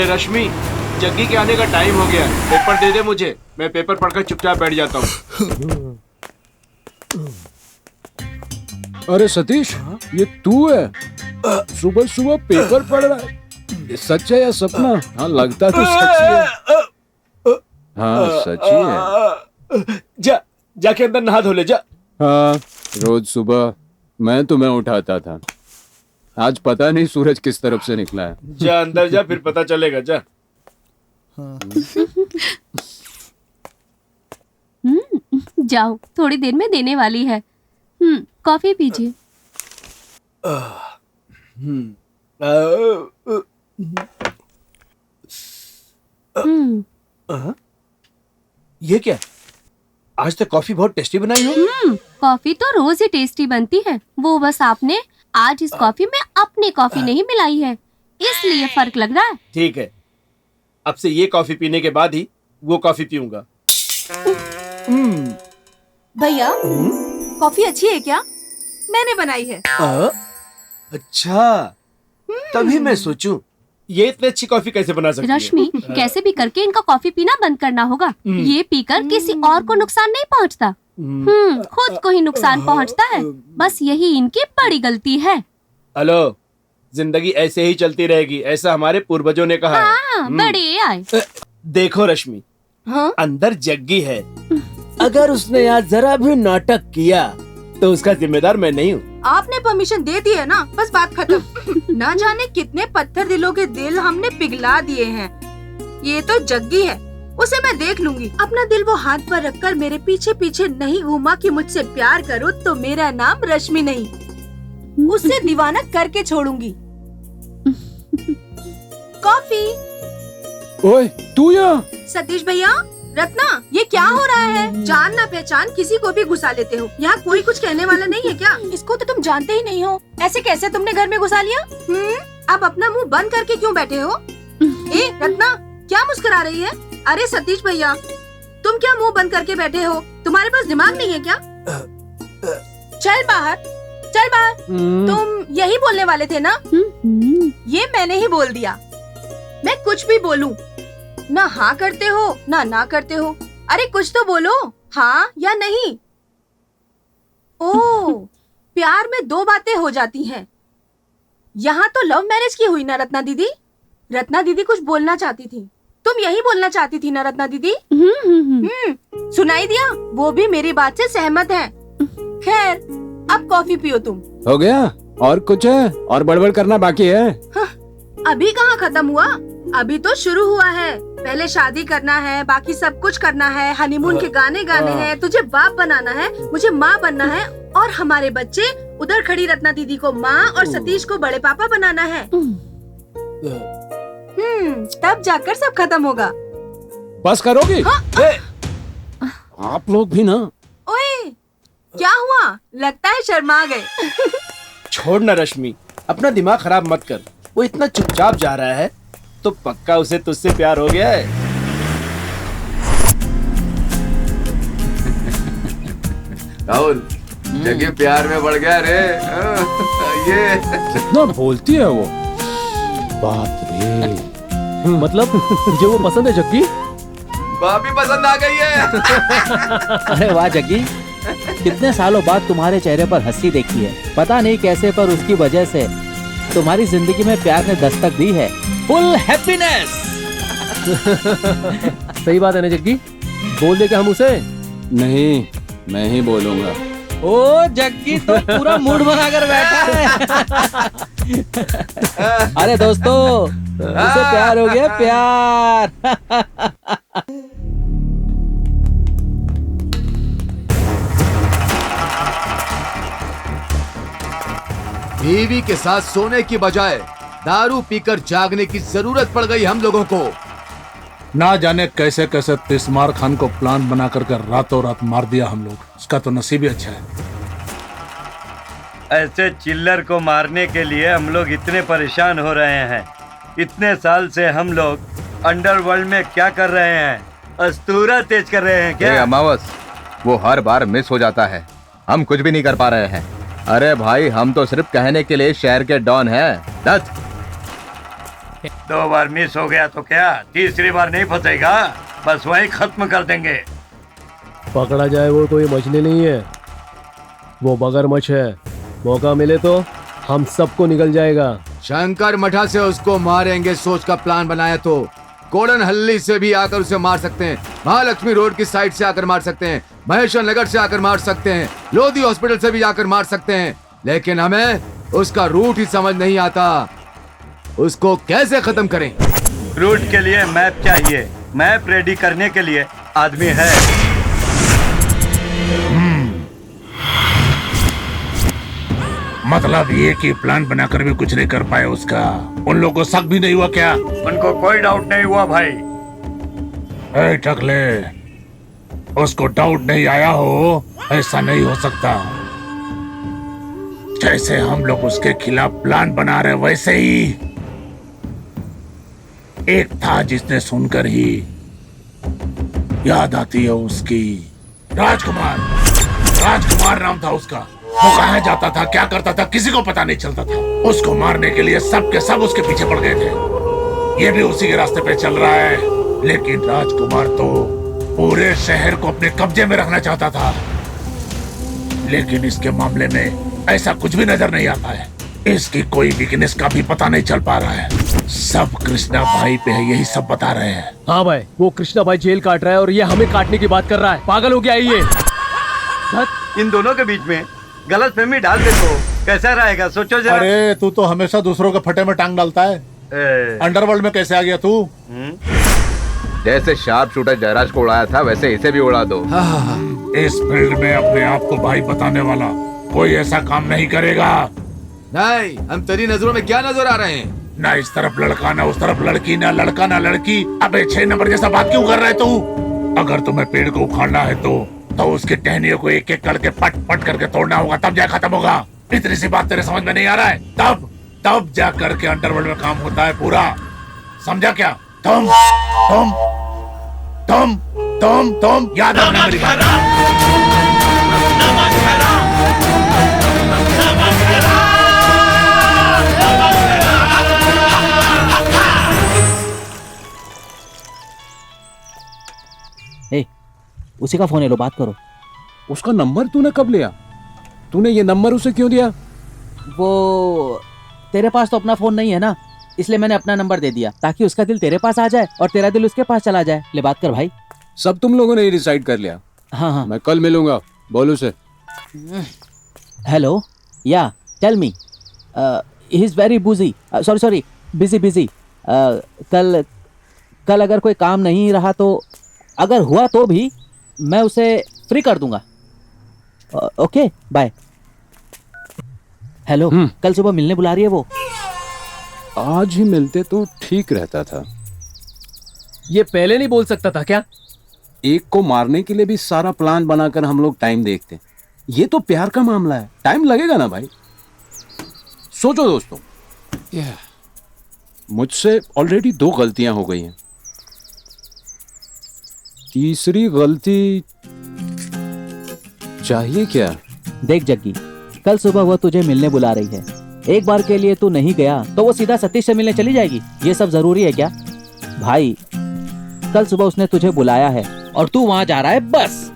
रश्मि, जग्गी के आने का टाइम हो गया। पेपर दे दे मुझे, मैं पेपर पढ़कर चुपचाप बैठ जाता हूँ। अरे सतीश, ये तू है? सुबह सुबह पेपर पढ़ रहा है? ये सच है या सपना? हाँ लगता तो सच है। हाँ सच ही है। जाके अंदर नहा धो ले जा। हाँ रोज सुबह मैं तुम्हें उठाता था, आज पता नहीं सूरज किस तरफ से निकला है। जा अंदर जा, फिर पता चलेगा। जा। जाओ, थोड़ी देर में देने वाली है। कॉफी पीजिए। ये क्या? आज तक कॉफी बहुत टेस्टी बनाई हो। कॉफी तो रोज ही टेस्टी बनती है, वो बस आपने आज इस कॉफी में अपनी कॉफी नहीं मिलाई है, इसलिए फर्क लग रहा है। ठीक है, अब से ये कॉफी पीने के बाद ही वो कॉफी पीऊंगा। भैया, कॉफी अच्छी है क्या? मैंने बनाई है। अच्छा, तभी मैं सोचूं ये इतनी अच्छी कॉफी कैसे बना सकती है। रश्मि, कैसे भी करके इनका कॉफी पीना बंद करना होगा। ये पीकर किसी और को नुकसान नहीं पहुंचता, खुद को ही नुकसान पहुंचता है। बस यही इनकी बड़ी गलती है। हेलो, जिंदगी ऐसे ही चलती रहेगी, ऐसा हमारे पूर्वजों ने कहा है। हाँ, बड़े आए। देखो रश्मि, हाँ? अंदर जग्गी है, अगर उसने यहाँ जरा भी नाटक किया तो उसका जिम्मेदार मैं नहीं हूँ। आपने परमिशन दे दी है ना, बस बात खत्म। ना जाने कितने पत्थर दिलों के दिल हमने पिघला दिए हैं। ये तो जग्गी है, उसे मैं देख लूंगी। अपना दिल वो हाथ पर रखकर मेरे पीछे पीछे नहीं घूमा कि मुझसे प्यार करो तो मेरा नाम रश्मि नहीं, उससे दीवाना करके छोड़ूंगी। कॉफी। ओए तू यहाँ? सतीश भैया, रत्ना, ये क्या हो रहा है? जान ना पहचान किसी को भी घुसा लेते हो। यहाँ कोई कुछ कहने वाला नहीं है क्या? इसको तो तुम जानते ही नहीं हो, ऐसे कैसे तुमने घर में घुसा लिया? अब अपना मुंह बंद करके क्यों बैठे हो? ए रत्ना, क्या मुस्कुरा रही है? अरे सतीश भैया, तुम क्या मुंह बंद करके बैठे हो? तुम्हारे पास दिमाग नहीं है क्या? चल बाहर, चल बाहर। तुम यही बोलने वाले थे ना? ये मैंने ही बोल दिया। मैं कुछ भी बोलूं, ना हाँ करते हो ना करते हो। अरे कुछ तो बोलो, हाँ या नहीं। ओह, प्यार में दो बातें हो जाती हैं। यहाँ तो लव मैरिज की हुई ना रत्ना दीदी? रत्ना दीदी कुछ बोलना चाहती थी, तुम यही बोलना चाहती थी ना रत्ना दीदी? सुनाई दिया, वो भी मेरी बात से सहमत है। खैर, अब कॉफी पियो तुम। हो गया? और कुछ है? और बड़बड़ करना बाकी है? अभी कहाँ खत्म हुआ, अभी तो शुरू हुआ है। पहले शादी करना है, बाकी सब कुछ करना है, हनीमून के गाने गाने हैं, तुझे बाप बनाना है, मुझे माँ बनना है, और हमारे बच्चे उधर खड़ी रत्ना दीदी को माँ और सतीश को बड़े पापा बनाना है। तब जाकर सब खत्म होगा। बस करोगी? आप लोग भी ना। ओए, क्या हुआ? लगता है शर्मा गए। छोड़ ना रश्मि, अपना दिमाग खराब मत कर। वो इतना चुपचाप जा रहा है तो पक्का उसे तुझसे प्यार हो गया है। राहुल, जगह प्यार में बढ़ गया रे। ये कितना बोलती है वो। बाप रे। मतलब तुझे वो पसंद है जग्गी? भाभी पसंद आ गई है। अरे वाह जग्गी, कितने सालों बाद तुम्हारे चेहरे पर हंसी देखी है। पता नहीं कैसे, पर उसकी वजह से तुम्हारी जिंदगी में प्यार ने दस्तक दी है। Full happiness. सही बात है ना जग्गी? बोल दे कि हम उसे। नहीं, मैं ही बोलूंगा। ओ जग्गी तो पूरा मूड बनाकर बैठा है। अरे दोस्तों, उसे प्यार हो गया, प्यार। बीवी के साथ सोने की बजाय दारू पीकर जागने की जरूरत पड़ गई हम लोगों को। ना जाने कैसे कैसे तिस्मार खान को प्लान बना कर रातों रात मार दिया हम लोग। उसका तो नसीब ही अच्छा है। ऐसे चिल्लर को मारने के लिए हम लोग इतने परेशान हो रहे हैं। इतने साल से हम लोग अंडरवर्ल्ड में क्या कर रहे हैं? अस्तूरा तेज कर रहे हैं क्या? अमावस, वो हर बार मिस हो जाता है। हम कुछ भी नहीं कर पा रहे हैं। अरे भाई, हम तो सिर्फ कहने के लिए शहर के डॉन हैं। दत्त, 2 बार मिस हो गया तो क्या तीसरी बार नहीं फंसेगा? बस वही खत्म कर देंगे। पकड़ा जाए वो कोई मछली नहीं है, वो मगरमच्छ है। मौका मिले तो हम सबको निकल जाएगा। शंकर मठा से उसको मारेंगे सोच का प्लान बनाया तो कोड़न हल्ली से भी आकर उसे मार सकते हैं, महालक्ष्मी रोड की साइड से आकर मार सकते हैं, महेश्वर नगर से आकर मार सकते हैं, लोधी हॉस्पिटल से भी आकर मार सकते हैं, लेकिन हमें उसका रूट ही समझ नहीं आता। उसको कैसे खत्म करें? रूट के लिए मैप चाहिए। मैप रेडी करने के लिए आदमी है। मतलब ये कि प्लान बनाकर भी कुछ नहीं कर पाए उसका। उन लोगों को शक भी नहीं हुआ क्या? उनको कोई डाउट नहीं हुआ भाई। ए टकले, उसको डाउट नहीं आया हो? ऐसा नहीं हो सकता। जैसे हम लोग उसके खिलाफ प्लान बना रहे वैसे ही एक था जिसने सुनकर ही याद आती है उसकी। राजकुमार, राजकुमार नाम था उसका। वो कहाँ जाता था, क्या करता था, किसी को पता नहीं चलता था। उसको मारने के लिए सब के सब उसके पीछे पड़ गए थे। ये भी उसी के रास्ते पे चल रहा है। लेकिन राजकुमार तो पूरे शहर को अपने कब्जे में रखना चाहता था। लेकिन इसके मामले में ऐसा कुछ भी नजर नहीं आता है। इसकी कोई वीकनेस का भी पता नहीं चल पा रहा है। सब कृष्णा भाई पे है, यही सब बता रहे हैं। हाँ भाई, वो कृष्णा भाई जेल काट रहा है और ये हमें काटने की बात कर रहा है। पागल हो गया ये। इन दोनों के बीच में गलतफहमी डाल दे तो कैसा रहेगा? सोचो जरा। अरे तू तो हमेशा दूसरों के फटे में टांग डालता है। अंडरवर्ल्ड में कैसे आ गया तू? जैसे शार्प शूटर जयराज को उड़ाया था वैसे इसे भी उड़ा दो। इस फील्ड में अपने आप को भाई बताने वाला कोई ऐसा काम नहीं करेगा। नहीं, हम तेरी नजरों में क्या नजर आ रहे हैं? ना इस तरफ लड़का, ना उस तरफ लड़की, ना लड़का ना लड़की। अबे 6 नंबर जैसा बात क्यों कर रहे तू? अगर तुम्हें पेड़ को उखाड़ना है तो उसके टहनियों को एक एक करके पट पट करके तोड़ना होगा, तब जा खत्म होगा। इतनी सी बात तेरे समझ में नहीं आ रहा है? तब जा करके अंडरवर्ल्ड में काम होता है पूरा। समझा क्या? तुम याद रखना मेरी बात। उसी का फोन है, लो बात करो। उसका नंबर तूने कब लिया? तूने ये नंबर उसे क्यों दिया? वो तेरे पास तो अपना फोन नहीं है ना, इसलिए मैंने अपना नंबर दे दिया ताकि उसका दिल तेरे पास आ जाए और तेरा दिल उसके पास चला जाए। ले बात कर भाई। सब तुम लोगों ने ही डिसाइड कर लिया? हाँ। मैं कल मिलूंगा, बोल उसे। Hello, yeah tell me. He is very busy, sorry busy. कल अगर कोई काम नहीं रहा तो, अगर हुआ तो भी मैं उसे फ्री कर दूंगा। Okay bye. हेलो, कल सुबह मिलने बुला रही है वो। आज ही मिलते तो ठीक रहता था। ये पहले नहीं बोल सकता था क्या? एक को मारने के लिए भी सारा प्लान बनाकर हम लोग टाइम देखते। ये तो प्यार का मामला है, टाइम लगेगा ना भाई। सोचो दोस्तों, मुझसे ऑलरेडी 2 गलतियां हो गई हैं। तीसरी गलती चाहिए क्या? देख जग्गी, कल सुबह वो तुझे मिलने बुला रही है। एक बार के लिए तू नहीं गया तो वो सीधा सतीश से मिलने चली जाएगी। ये सब जरूरी है क्या? भाई, कल सुबह उसने तुझे बुलाया है और तू वहां जा रहा है, बस।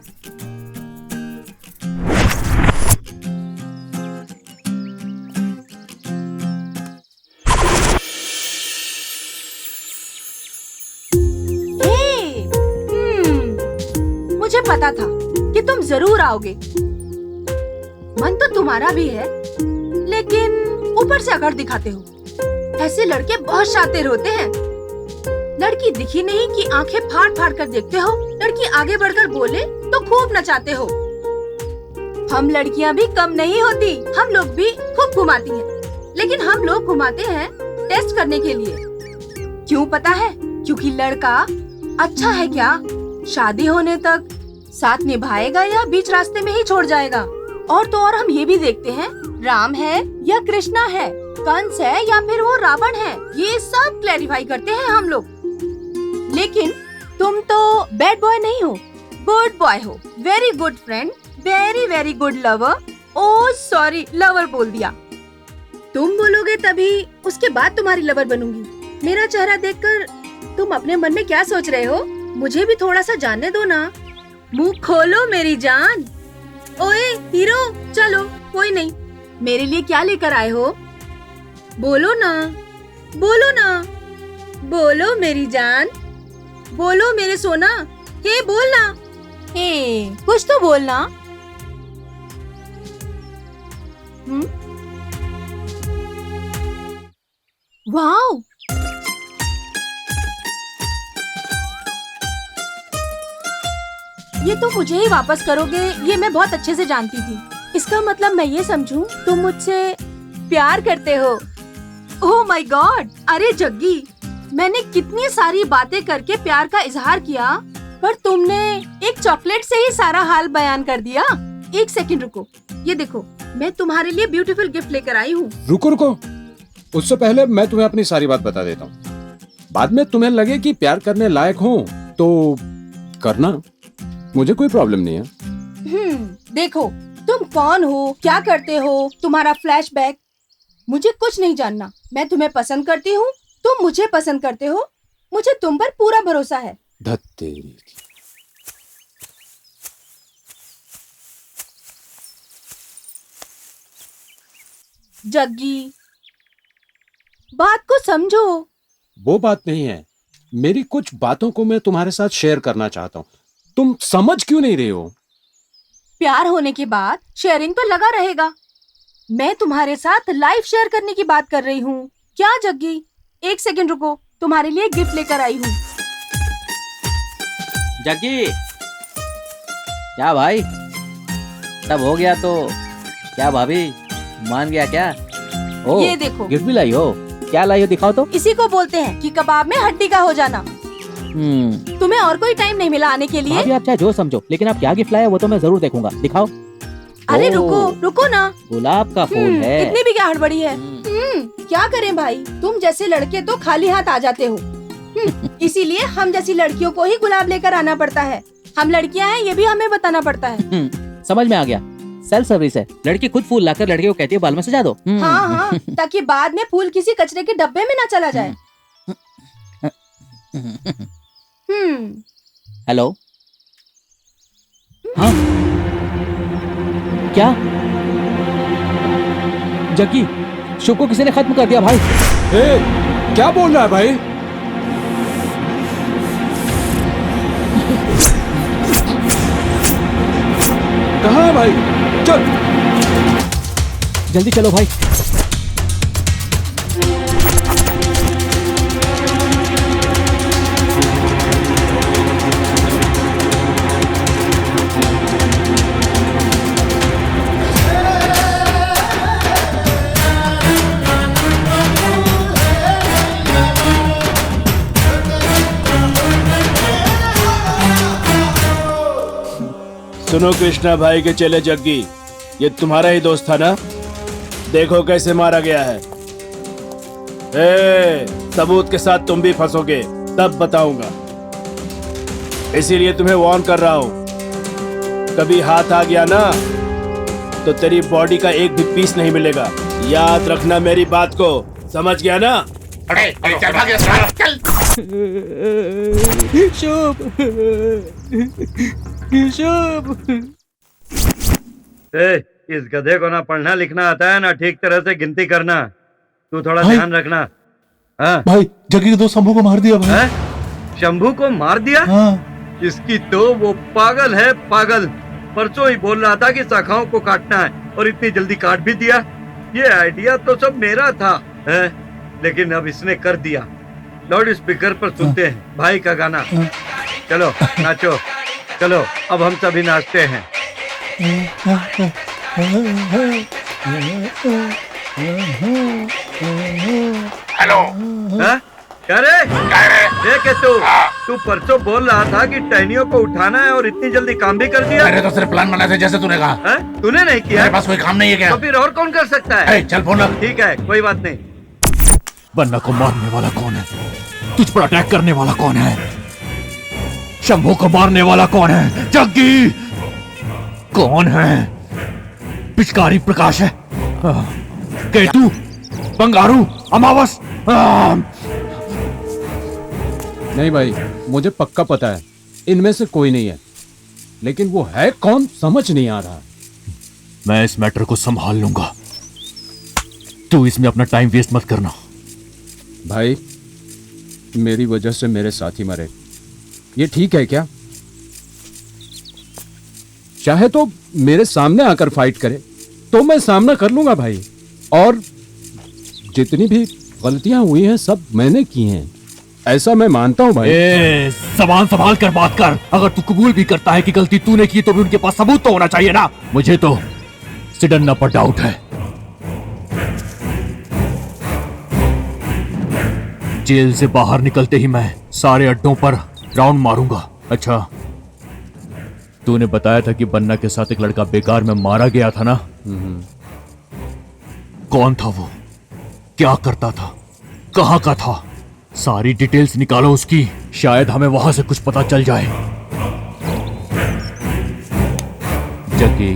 मुझे पता था कि तुम जरूर आओगे। मन तो तुम्हारा भी है, लेकिन ऊपर से अकड़ दिखाते हो। ऐसे लड़के बहुत शातिर होते हैं। लड़की दिखी नहीं कि आंखें फाड़ फाड़ कर देखते हो। लड़की आगे बढ़कर बोले तो खूब नचाते हो। हम लड़कियां भी कम नहीं होती, हम लोग भी खूब घुमाती हैं। लेकिन हम लोग घुमाते हैं टेस्ट करने के लिए। क्यों पता है? क्योंकि लड़का अच्छा है क्या, शादी होने तक साथ निभाएगा या बीच रास्ते में ही छोड़ जाएगा। और तो और हम ये भी देखते हैं, राम है या कृष्णा है, कंस है या फिर वो रावण है, ये सब क्लैरिफाई करते हैं हम लोग। लेकिन तुम तो बैड बॉय नहीं हो, गुड बॉय हो। Very good friend, very very good lover. Oh sorry, lover बोल दिया। तुम बोलोगे तभी उसके बाद तुम्हारी लवर बनूंगी। मेरा चेहरा देखकर तुम अपने मन में क्या सोच रहे हो? मुझे भी थोड़ा सा जानने दो ना। मुंह खोलो मेरी जान। ओए हीरो, चलो कोई नहीं। मेरे लिए क्या लेकर आए हो? बोलो ना, बोलो ना, बोलो मेरी जान, बोलो मेरे सोना। हे बोलना, हे कुछ तो बोलना। वाओ, ये तुम मुझे ही वापस करोगे, ये मैं बहुत अच्छे से जानती थी। इसका मतलब मैं ये समझूं तुम मुझसे प्यार करते हो। Oh my God! अरे जग्गी, मैंने कितनी सारी बातें करके प्यार का इजहार किया, पर तुमने एक चॉकलेट से ही सारा हाल बयान कर दिया। एक सेकंड रुको, ये देखो, मैं तुम्हारे लिए ब्यूटीफुल गिफ्ट लेकर आई हूँ। रुको रुको, उससे पहले मैं तुम्हें अपनी सारी बात बता देता हूँ। बाद में तुम्हें लगे कि प्यार करने लायक हो तो करना, मुझे कोई प्रॉब्लम नहीं है। देखो, तुम कौन हो, क्या करते हो, तुम्हारा फ्लैशबैक, मुझे कुछ नहीं जानना। मैं तुम्हें पसंद करती हूँ, तुम मुझे पसंद करते हो, मुझे तुम पर पूरा भरोसा है। धत्तेरी। जग्गी, बात को समझो। वो बात नहीं है, मेरी कुछ बातों को मैं तुम्हारे साथ शेयर करना चाहता हूँ। तुम समझ क्यों नहीं रहे हो? प्यार होने के बाद शेयरिंग तो लगा रहेगा। मैं तुम्हारे साथ लाइफ शेयर करने की बात कर रही हूँ। क्या जग्गी, एक सेकंड रुको, तुम्हारे लिए गिफ्ट लेकर आई हूँ। जग्गी, क्या भाई, सब हो गया तो क्या भाभी मान गया क्या? ओ, ये देखो, गिफ्ट भी लाई हो। क्या लाई हो, दिखाओ तो। इसी को बोलते हैं कि कबाब में हड्डी का हो जाना। तुम्हें और कोई टाइम नहीं मिला आने के लिए? भाभी आप चाहे जो समझो, लेकिन आप क्या गिफ्ट लाए वो तो मैं जरूर देखूंगा। दिखाओ। अरे रुको रुको ना, गुलाब का फूल है। इतनी भी क्या हड़बड़ी है? क्या करें भाई, तुम जैसे लड़के तो खाली हाथ आ जाते हो। इसीलिए हम जैसी लड़कियों को ही गुलाब लेकर आना पड़ता है। हम लड़कियां हैं, ये भी हमें बताना पड़ता है। समझ में आ गया, सेल्फ सर्विस है। लड़की खुद फूल लाकर लड़के को कहती है बाल में सजा दो। हाँ हाँ, ताकि बाद में फूल किसी कचरे के डब्बे में ना चला जाए। हेलो, हाँ क्या जग्गी, शो को किसी ने खत्म कर दिया भाई। क्या बोल रहा है भाई? कहाँ है भाई? चल जल्दी चलो भाई। सुनो कृष्णा भाई के चेले जग्गी, ये तुम्हारा ही दोस्त था ना? देखो कैसे मारा गया है। सबूत के साथ तुम भी फंसोगे, तब बताऊंगा। इसीलिए तुम्हें वार्न कर रहा हूँ, कभी हाथ आ गया ना तो तेरी बॉडी का एक भी पीस नहीं मिलेगा। याद रखना मेरी बात को, समझ गया ना? चल भाग यहाँ से, चल। शुभ शुभ। इस गधे को ना पढ़ना लिखना आता है ना ठीक तरह से गिनती करना। तू थोड़ा भाई। ध्यान रखना। हाँ? भाई जग्गी के दोस्त शंभू को मार दिया भाई। शंभू को मार दिया? हाँ। इसकी तो वो पागल है, पागल। परसों ही बोल रहा था कि शाखाओं को काटना है और इतनी जल्दी काट भी दिया। ये आइडिया तो सब मेरा था, है? लेकिन अब इसने कर दिया। लाउड स्पीकर पर सुनते हैं भाई का गाना। चलो नाचो, चलो अब हम सभी नाचते हैं। हेलो। क्या रे? देख तू परसों बोल रहा था कि टहनियों को उठाना है और इतनी जल्दी काम भी कर दिया। मैंने तो सिर्फ प्लान बनाया था जैसे तूने कहा। तूने नहीं किया? मेरे पास कोई काम नहीं है क्या? तो फिर और कौन कर सकता है? चल फोन रख। ठीक है, कोई बात नहीं। बन्ना को मारने वाला कौन है? तुझ पर अटैक करने वाला कौन है? शंभू को मारने वाला कौन है? जग्गी कौन है? पिचकारी प्रकाश है, केतु, बंगारू, अमावस। नहीं भाई, मुझे पक्का पता है इनमें से कोई नहीं है, लेकिन वो है कौन समझ नहीं आ रहा। मैं इस मैटर को संभाल लूंगा, तू इसमें अपना टाइम वेस्ट मत करना। भाई मेरी वजह से मेरे साथी मरे, ये ठीक है क्या? चाहे तो मेरे सामने आकर फाइट करे तो मैं सामना कर लूंगा भाई, और जितनी भी गलतियां हुई हैं सब मैंने की हैं, ऐसा मैं मानता हूं भाई। जबान संभाल कर बात कर। अगर तू कबूल भी करता है कि गलती तूने की तो भी उनके पास सबूत तो होना चाहिए ना। मुझे तो सिडन्ना पर डाउट है। जेल से बाहर निकलते ही मैं सारे अड्डों पर राउंड मारूंगा। अच्छा, तूने बताया था कि बन्ना के साथ एक लड़का बेकार में मारा गया था ना? कौन था वो? क्या करता था? कहां का था? सारी डिटेल्स निकालो उसकी, शायद हमें वहां से कुछ पता चल जाए। जग्गी,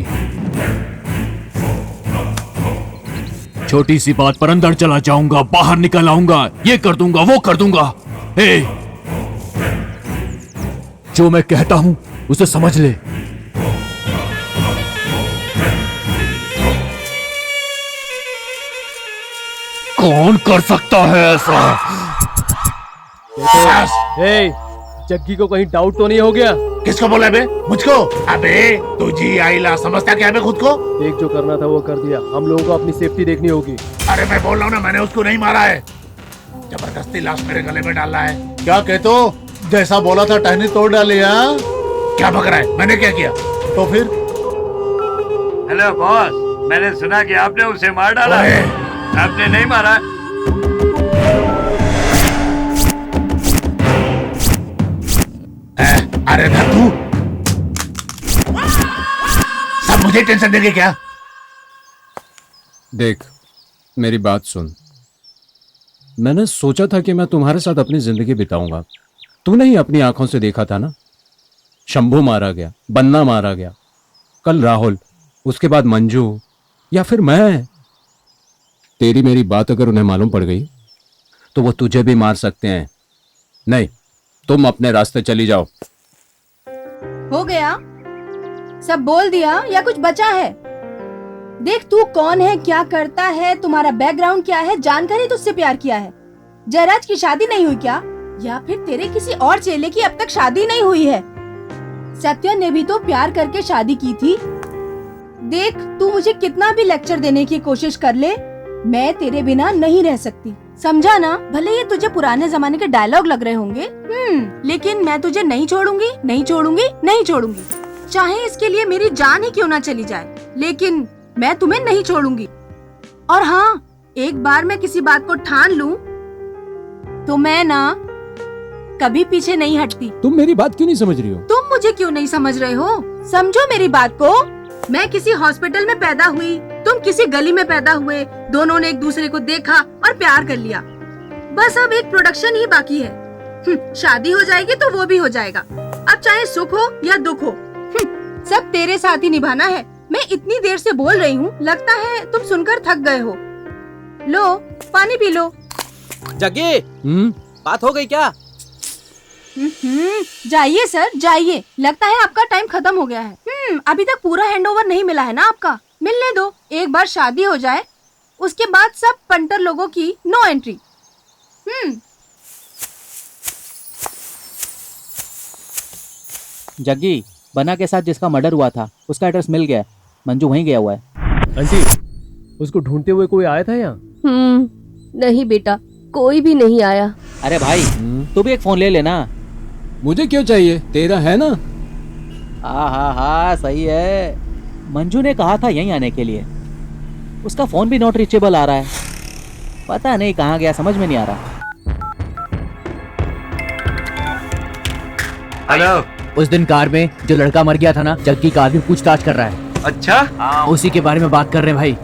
छोटी सी बात पर अंदर चला जाऊंगा, बाहर निकल आऊंगा, ये कर दूंगा, वो कर दूंगा। जो मैं कहता हूं उसे समझ ले। कौन कर सकता है ऐसा? जग्गी को कहीं डाउट तो नहीं हो गया? किसको बोला बे? मुझको? अबे तुझी आइला समझता क्या बे खुद को? देख, जो करना था वो कर दिया, हम लोगों को अपनी सेफ्टी देखनी होगी। अरे मैं बोल रहा हूँ ना, मैंने उसको नहीं मारा है, जबरदस्ती लाश मेरे गले में डाला है। क्या कहते हो? जैसा बोला था टहनी तोड़ डाली। क्या बक रहा है? मैंने क्या किया? तो फिर? हेलो बॉस, मैंने सुना कि आपने उसे मार डाला। आपने नहीं मारा? अरे तू सब मुझे टेंशन देंगे क्या? देख, मेरी बात सुन। मैंने सोचा था कि मैं तुम्हारे साथ अपनी जिंदगी बिताऊंगा। तूने ही अपनी आंखों से देखा था ना, शंभू मारा गया, बन्ना मारा गया, कल राहुल, उसके बाद मंजू, या फिर मैं। तेरी मेरी बात अगर उन्हें मालूम पड़ गई तो वो तुझे भी मार सकते हैं। नहीं, तुम अपने रास्ते चली जाओ। हो गया? सब बोल दिया या कुछ बचा है? देख, तू कौन है, क्या करता है, तुम्हारा बैकग्राउंड क्या है, जानकर ही तुझसे प्यार किया है। जयराज की शादी नहीं हुई क्या? या फिर तेरे किसी और चेले की अब तक शादी नहीं हुई है? सत्य ने भी तो प्यार करके शादी की थी। देख, तू मुझे कितना भी लेक्चर देने की कोशिश कर ले, मैं तेरे बिना नहीं रह सकती, समझा ना? भले ये तुझे पुराने जमाने के डायलॉग लग रहे होंगे, लेकिन मैं तुझे नहीं छोड़ूंगी, नहीं छोड़ूंगी, नहीं छोड़ूंगी। चाहे इसके लिए मेरी जान ही क्यों ना चली जाए, लेकिन मैं तुम्हें नहीं छोड़ूंगी। और हाँ, एक बार मैं किसी बात को ठान लूं तो मैं ना कभी पीछे नहीं हटती। तुम मेरी बात क्यों नहीं समझ रही हो? तुम मुझे क्यों नहीं समझ रहे हो? समझो मेरी बात को। मैं किसी हॉस्पिटल में पैदा हुई, तुम किसी गली में पैदा हुए, दोनों ने एक दूसरे को देखा और प्यार कर लिया। बस अब एक प्रोडक्शन ही बाकी है। शादी हो जाएगी तो वो भी हो जाएगा। अब चाहे सुख हो या दुख हो, सब तेरे साथ ही निभाना है। मैं इतनी देर से बोल रही हूँ, लगता है तुम सुनकर थक गए हो। लो पानी पी लो। जग्गी, बात हो गई क्या? जाइए सर जाइए, लगता है आपका टाइम खत्म हो गया है। अभी तक पूरा हैंडओवर नहीं मिला है ना आपका, मिलने दो। एक बार शादी हो जाए उसके बाद सब पंटर लोगों की नो एंट्री। जग्गी, बना के साथ जिसका मर्डर हुआ था उसका एड्रेस मिल गया है। मंजू वहीं गया हुआ है। आंटी, उसको ढूंढते हुए कोई आया था यहाँ? नहीं बेटा, कोई भी नहीं आया। अरे भाई, तू भी एक फोन ले लेना। मुझे क्यों चाहिए, तेरा है ना। हाँ सही है। मंजू ने कहा था यहीं आने के लिए। उसका फोन भी नॉट रीचेबल आ रहा है, पता नहीं कहाँ गया, समझ में नहीं आ रहा। हेलो। उस दिन कार में जो लड़का मर गया था ना, जग्गी का आदमी पूछताछ कर रहा है। अच्छा, उसी के बारे में बात कर रहे हैं भाई।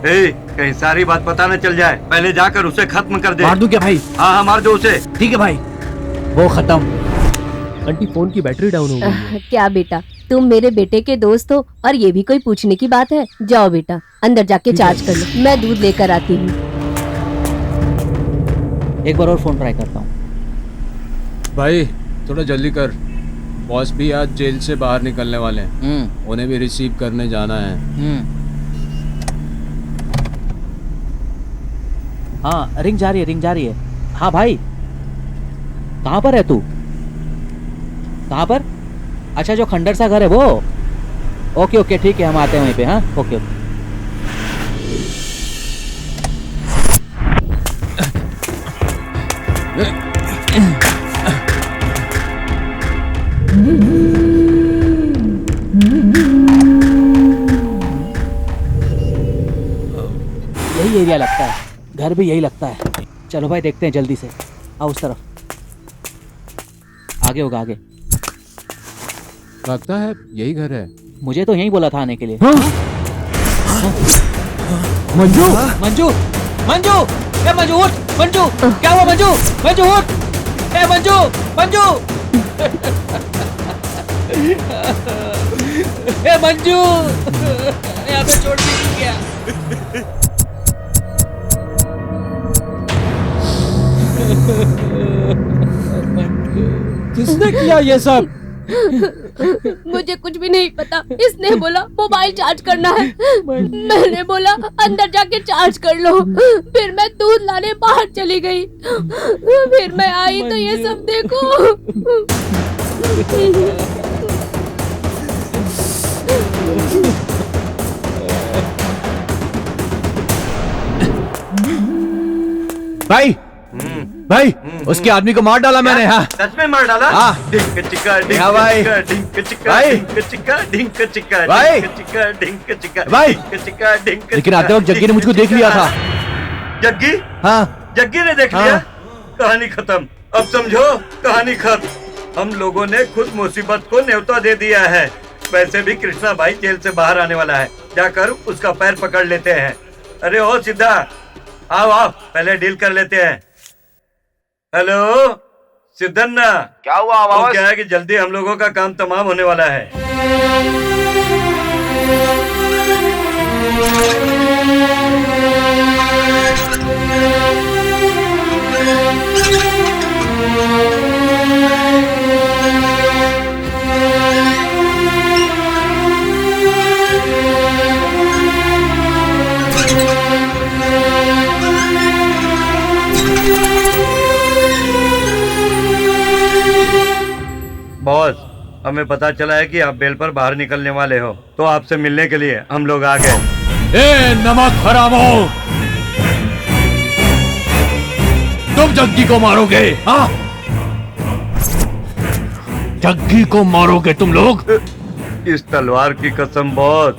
कहीं सारी बात पता न चल जाए, पहले जाकर उसे खत्म कर दे। मार दूं क्या भाई? हाँ मार दो उसे। ठीक है भाई, वो खत्म। आंटी, फोन की बैटरी डाउन हो गई है। क्या बेटा, तुम मेरे बेटे के दोस्त हो और ये भी कोई पूछने की बात है? जाओ बेटा, अंदर जाके चार्ज कर लो, मैं दूध लेकर आती हूँ। एक बार और फोन ट्राई करता हूँ। भाई थोड़ा जल्दी कर, बॉस भी आज जेल से बाहर निकलने वाले हैं। उन्हें भी रिसीव करने जाना है। हाँ, रिंग जा रही है। हाँ भाई, कहाँ पर है तू? कहाँ पर? अच्छा, जो खंडर सा घर है वो। ओके ठीक है, हम आते हैं वहीं पे। हाँ ओके। यही एरिया लगता है, घर भी यही लगता है। चलो भाई देखते हैं जल्दी से। आओ उस तरफ, आगे होगा आगे। लगता है यही घर है। मुझे तो यही बोला था आने के लिए। मंजू, मंजू, मंजू, ए मंजू उठ। मंजू, क्या हुआ मंजू? मंजू उठ। ए मंजू, मंजू, ए मंजू, यहाँ पे छोड़ के गया। किसने किया ये सब? मुझे कुछ भी नहीं पता। इसने बोला मोबाइल चार्ज करना है, मैंने बोला अंदर जाके चार्ज कर लो। फिर मैं दूध लाने बाहर चली गई, फिर मैं आई तो ये सब देखो। भाई भाई, उसके आदमी को मार डाला मैंने। हाँ सच में मार डाला? हाँ। ढिंक चिक्का ढिंक हाँ भाई। चिक्का ढिंक चिक्का भाई। ढिंक चिक्का ढिंक चिक्का भाई। ढिंक चिक्का ढिंक चिक्का भाई। ढिंक चिक्का ढिंक। लेकिन आते वक्त जग्गी ने मुझको देख लिया था। जग्गी? हाँ, जग्गी ने देख लिया? कहानी खत्म। अब समझो, कहानी खत्म। हम लोगों ने खुद मुसीबत को न्योता दे दिया है। वैसे भी कृष्णा भाई जेल से बाहर आने वाला है, जाकर उसका पैर पकड़ लेते हैं। अरे ओ सिद्धा, आओ आओ, पहले डील कर लेते हैं। हेलो सिद्धन्ना, क्या हुआ आवाज? क्या है कि जल्दी हम लोगों का काम तमाम होने वाला है। बॉस, हमें पता चला है कि आप बेल पर बाहर निकलने वाले हो, तो आपसे मिलने के लिए हम लोग आ गए। ए नमक हरामो, तुम जग्गी को मारोगे? हाँ, जग्गी को मारोगे तुम लोग? इस तलवार की कसम बॉस,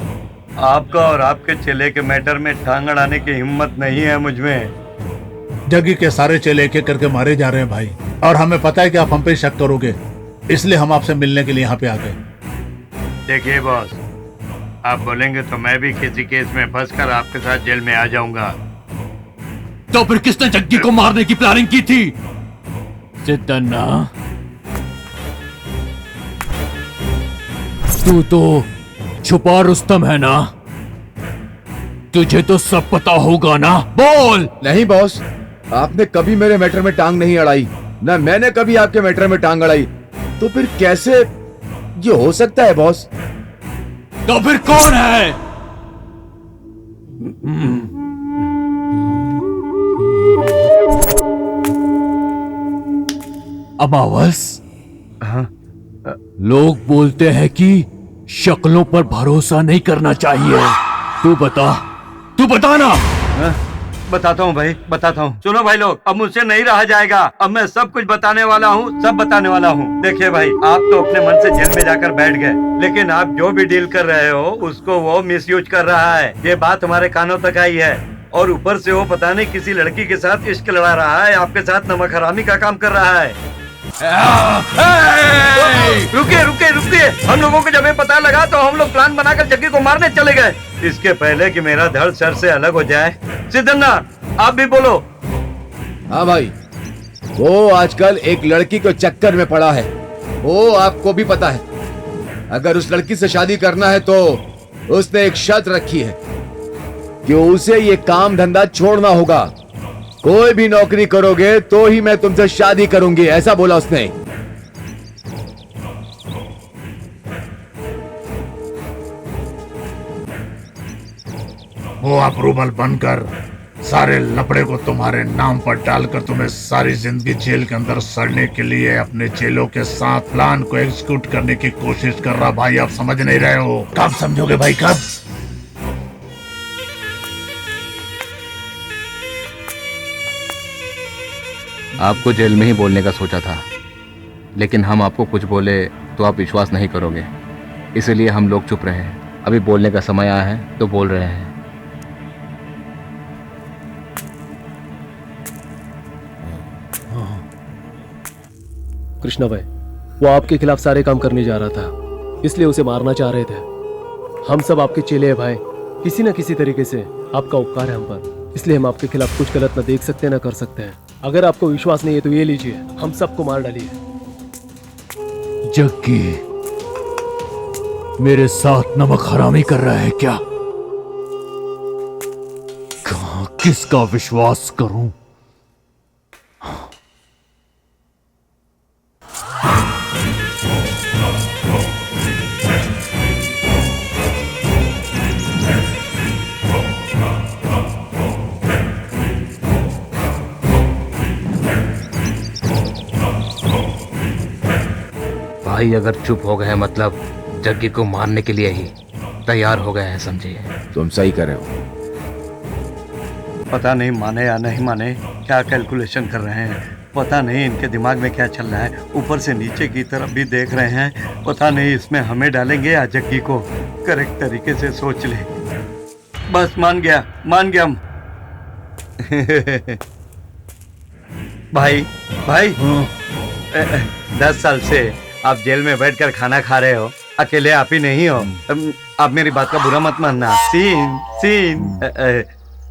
आपका और आपके चेले के मैटर में टांग अड़ाने की हिम्मत नहीं है मुझमें। जग्गी के सारे चेले एक एक करके मारे जा रहे हैं भाई, और हमें पता है कि आप हम पे शक करोगे, इसलिए हम आपसे मिलने के लिए यहाँ पे आ गए। देखिए बॉस, आप बोलेंगे तो मैं भी किसी केस में फंसकर आपके साथ जेल में आ जाऊंगा। तो फिर किसने जग्गी को मारने की प्लानिंग की थी? सिद्धन्ना, तू तो छुपा रुस्तम है ना? तुझे तो सब पता होगा ना, बोल। नहीं बॉस, आपने कभी मेरे मैटर में टांग नहीं अड़ाई, ना मैंने कभी आपके मैटर में टांग अड़ाई, तो फिर कैसे ये हो सकता है बॉस? तो फिर कौन है? अमावस, लोग बोलते हैं कि शक्लों पर भरोसा नहीं करना चाहिए। तू बता ना। बताता हूँ भाई, बताता हूँ। सुनो भाई लोग, अब मुझसे नहीं रहा जाएगा। अब मैं सब कुछ बताने वाला हूँ, सब बताने वाला हूँ। देखिए भाई, आप तो अपने मन से जेल में जाकर बैठ गए, लेकिन आप जो भी डील कर रहे हो उसको वो मिसयूज कर रहा है। ये बात हमारे कानों तक आई है, और ऊपर से वो पता नहीं किसी लड़की के साथ इश्क लड़ा रहा है, आपके साथ नमक हरामी का काम कर रहा है। रुकिए रुकिए रुकिए, हम लोगों को जब ये पता लगा तो हम लोग प्लान बनाकर जग्गी को मारने चले गए। इसके पहले कि मेरा धड़ सर से अलग हो जाए, सिद्धन्ना आप भी बोलो। हाँ भाई, वो आजकल एक लड़की को चक्कर में पड़ा है, वो आपको भी पता है। अगर उस लड़की से शादी करना है तो उसने एक शर्त रखी है कि उसे ये काम धंधा छोड़ना होगा। कोई भी नौकरी करोगे तो ही मैं तुमसे शादी करूंगी, ऐसा बोला उसने। वो अप्रूवल बनकर सारे लपड़े को तुम्हारे नाम पर डालकर तुम्हें सारी जिंदगी जेल के अंदर सड़ने के लिए अपने चेलों के साथ प्लान को एग्जीक्यूट करने की कोशिश कर रहा। भाई आप समझ नहीं रहे हो, कब समझोगे भाई, कब? आपको जेल में ही बोलने का सोचा था, लेकिन हम आपको कुछ बोले तो आप विश्वास नहीं करोगे, इसलिए हम लोग चुप रहे हैं। अभी बोलने का समय आया है तो बोल रहे हैं। कृष्णा भाई, वो आपके खिलाफ सारे काम करने जा रहा था, इसलिए उसे मारना चाह रहे थे। हम सब आपके चेले हैं भाई, किसी न किसी तरीके से आपका उपकार है हम पर, इसलिए हम आपके खिलाफ कुछ गलत न देख सकते न कर सकते हैं। अगर आपको विश्वास नहीं है तो ये लीजिए, हम सबको मार डालिए। जग्गी मेरे साथ नमक हरामी कर रहा है क्या? कहां किसका विश्वास करूं? भाई अगर चुप हो गए मतलब जग्गी को मारने के लिए ही तैयार हो गए हैं, समझिए। तुम सही कर रहे हो। पता नहीं माने या नहीं माने, क्या कैलकुलेशन कर रहे हैं, पता नहीं इनके दिमाग में क्या चल रहा है। ऊपर से नीचे की तरफ भी देख रहे हैं, पता नहीं इसमें हमें डालेंगे या जग्गी को। करेक्ट तरीके से सोच ले। बस मान गया भाई भाई 10 साल से आप जेल में बैठकर खाना खा रहे हो, अकेले आप ही नहीं हो। आप मेरी बात का बुरा मत मानना। सीन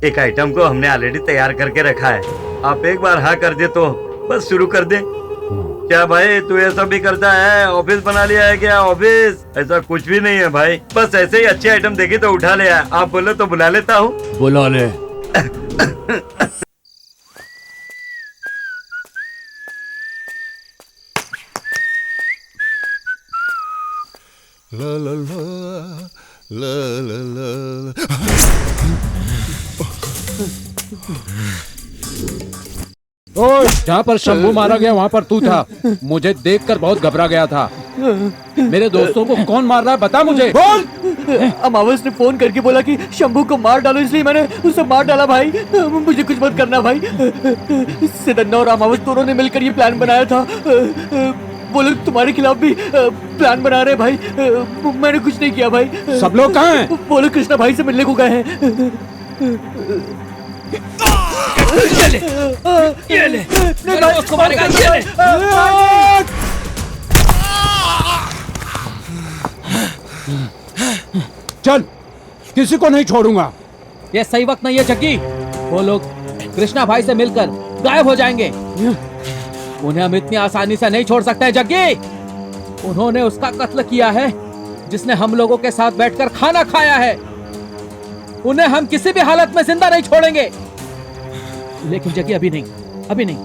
एक आइटम को हमने ऑलरेडी तैयार करके रखा है, आप एक बार हाँ कर दे तो बस शुरू कर दे। क्या भाई तू ऐसा भी करता है? ऑफिस बना लिया है क्या? ऑफिस ऐसा कुछ भी नहीं है भाई, बस ऐसे ही अच्छे आइटम देखे तो उठा ले। आप बोलो तो बुला लेता हूँ। बुला ले। ला ला ला ला ला ला। ओए, जहाँ पर शंभू मारा गया वहाँ पर तू था। मुझे देखकर बहुत घबरा गया था। मेरे दोस्तों को कौन मार रहा है बता मुझे। बोल। अमावस ने फोन करके बोला कि शंभू को मार डालो, इसलिए मैंने उसे मार डाला भाई। मुझे कुछ मत करना भाई। सिद्धन्ना और अमावस दोनों ने मिलकर ये प्लान बनाया था। वो लोग तुम्हारे खिलाफ भी प्लान बना रहे हैं भाई। मैंने कुछ नहीं किया भाई। सब लोग कहाँ हैं? वो लोग कृष्णा भाई से मिलने को गए हैं। ये ले, मेरे दोस्त को मारेगा, ये ले। चल, किसी को नहीं छोड़ूंगा। ये सही वक्त नहीं है जग्गी। वो लोग कृष्णा भाई से मिलकर गायब हो जाएंगे। उन्हें हम इतनी आसानी से नहीं छोड़ सकते जग्गी। उन्होंने उसका कत्ल किया है जिसने हम लोगों के साथ बैठकर खाना खाया है। उन्हें हम किसी भी हालत में जिंदा नहीं छोड़ेंगे। लेकिन जग्गी अभी नहीं, अभी नहीं।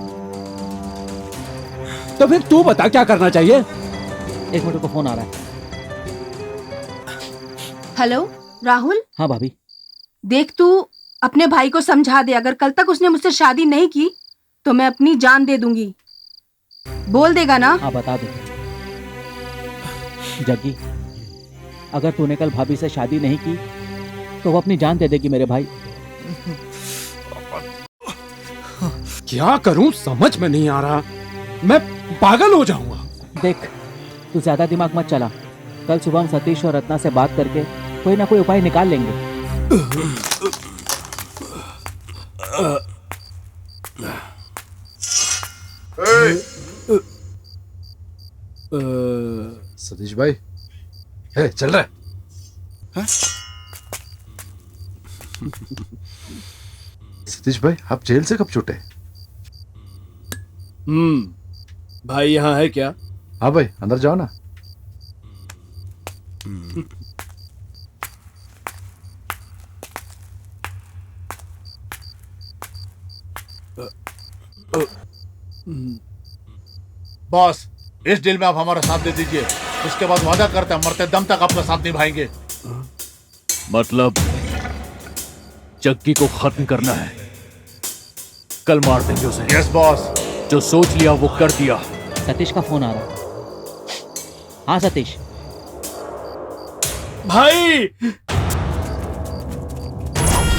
तो फिर तू बता क्या करना चाहिए? एक मिनट को फोन आ रहा है। हेलो राहुल। हाँ भाभी। देख तू अपने भाई को समझा दे, अगर कल तक उसने मुझसे शादी नहीं की तो मैं अपनी जान दे दूंगी। बोल देगा ना? हाँ बता दो। जग्गी, अगर तूने कल भाभी से शादी नहीं की तो वो अपनी जान दे देगी मेरे भाई। क्या करूं समझ में नहीं आ रहा। मैं पागल हो जाऊंगा। देख, तू ज्यादा दिमाग मत चला। कल सुबह हम सतीश और रत्ना से बात करके कोई ना कोई उपाय निकाल लेंगे। सतीश भाई, चल रहा है? सतीश भाई, आप जेल से कब छूटे? भाई यहाँ है क्या? हाँ भाई, अंदर जाओ ना। बॉस, इस डील में आप हमारा साथ दे दीजिए। उसके बाद वादा करते हैं मरते दम तक आपका साथ निभाएंगे। मतलब जग्गी को खत्म करना है। कल मार देंगे उसे। Yes boss. जो सोच लिया वो कर दिया। सतीश का फोन आ रहा है। हाँ सतीश भाई,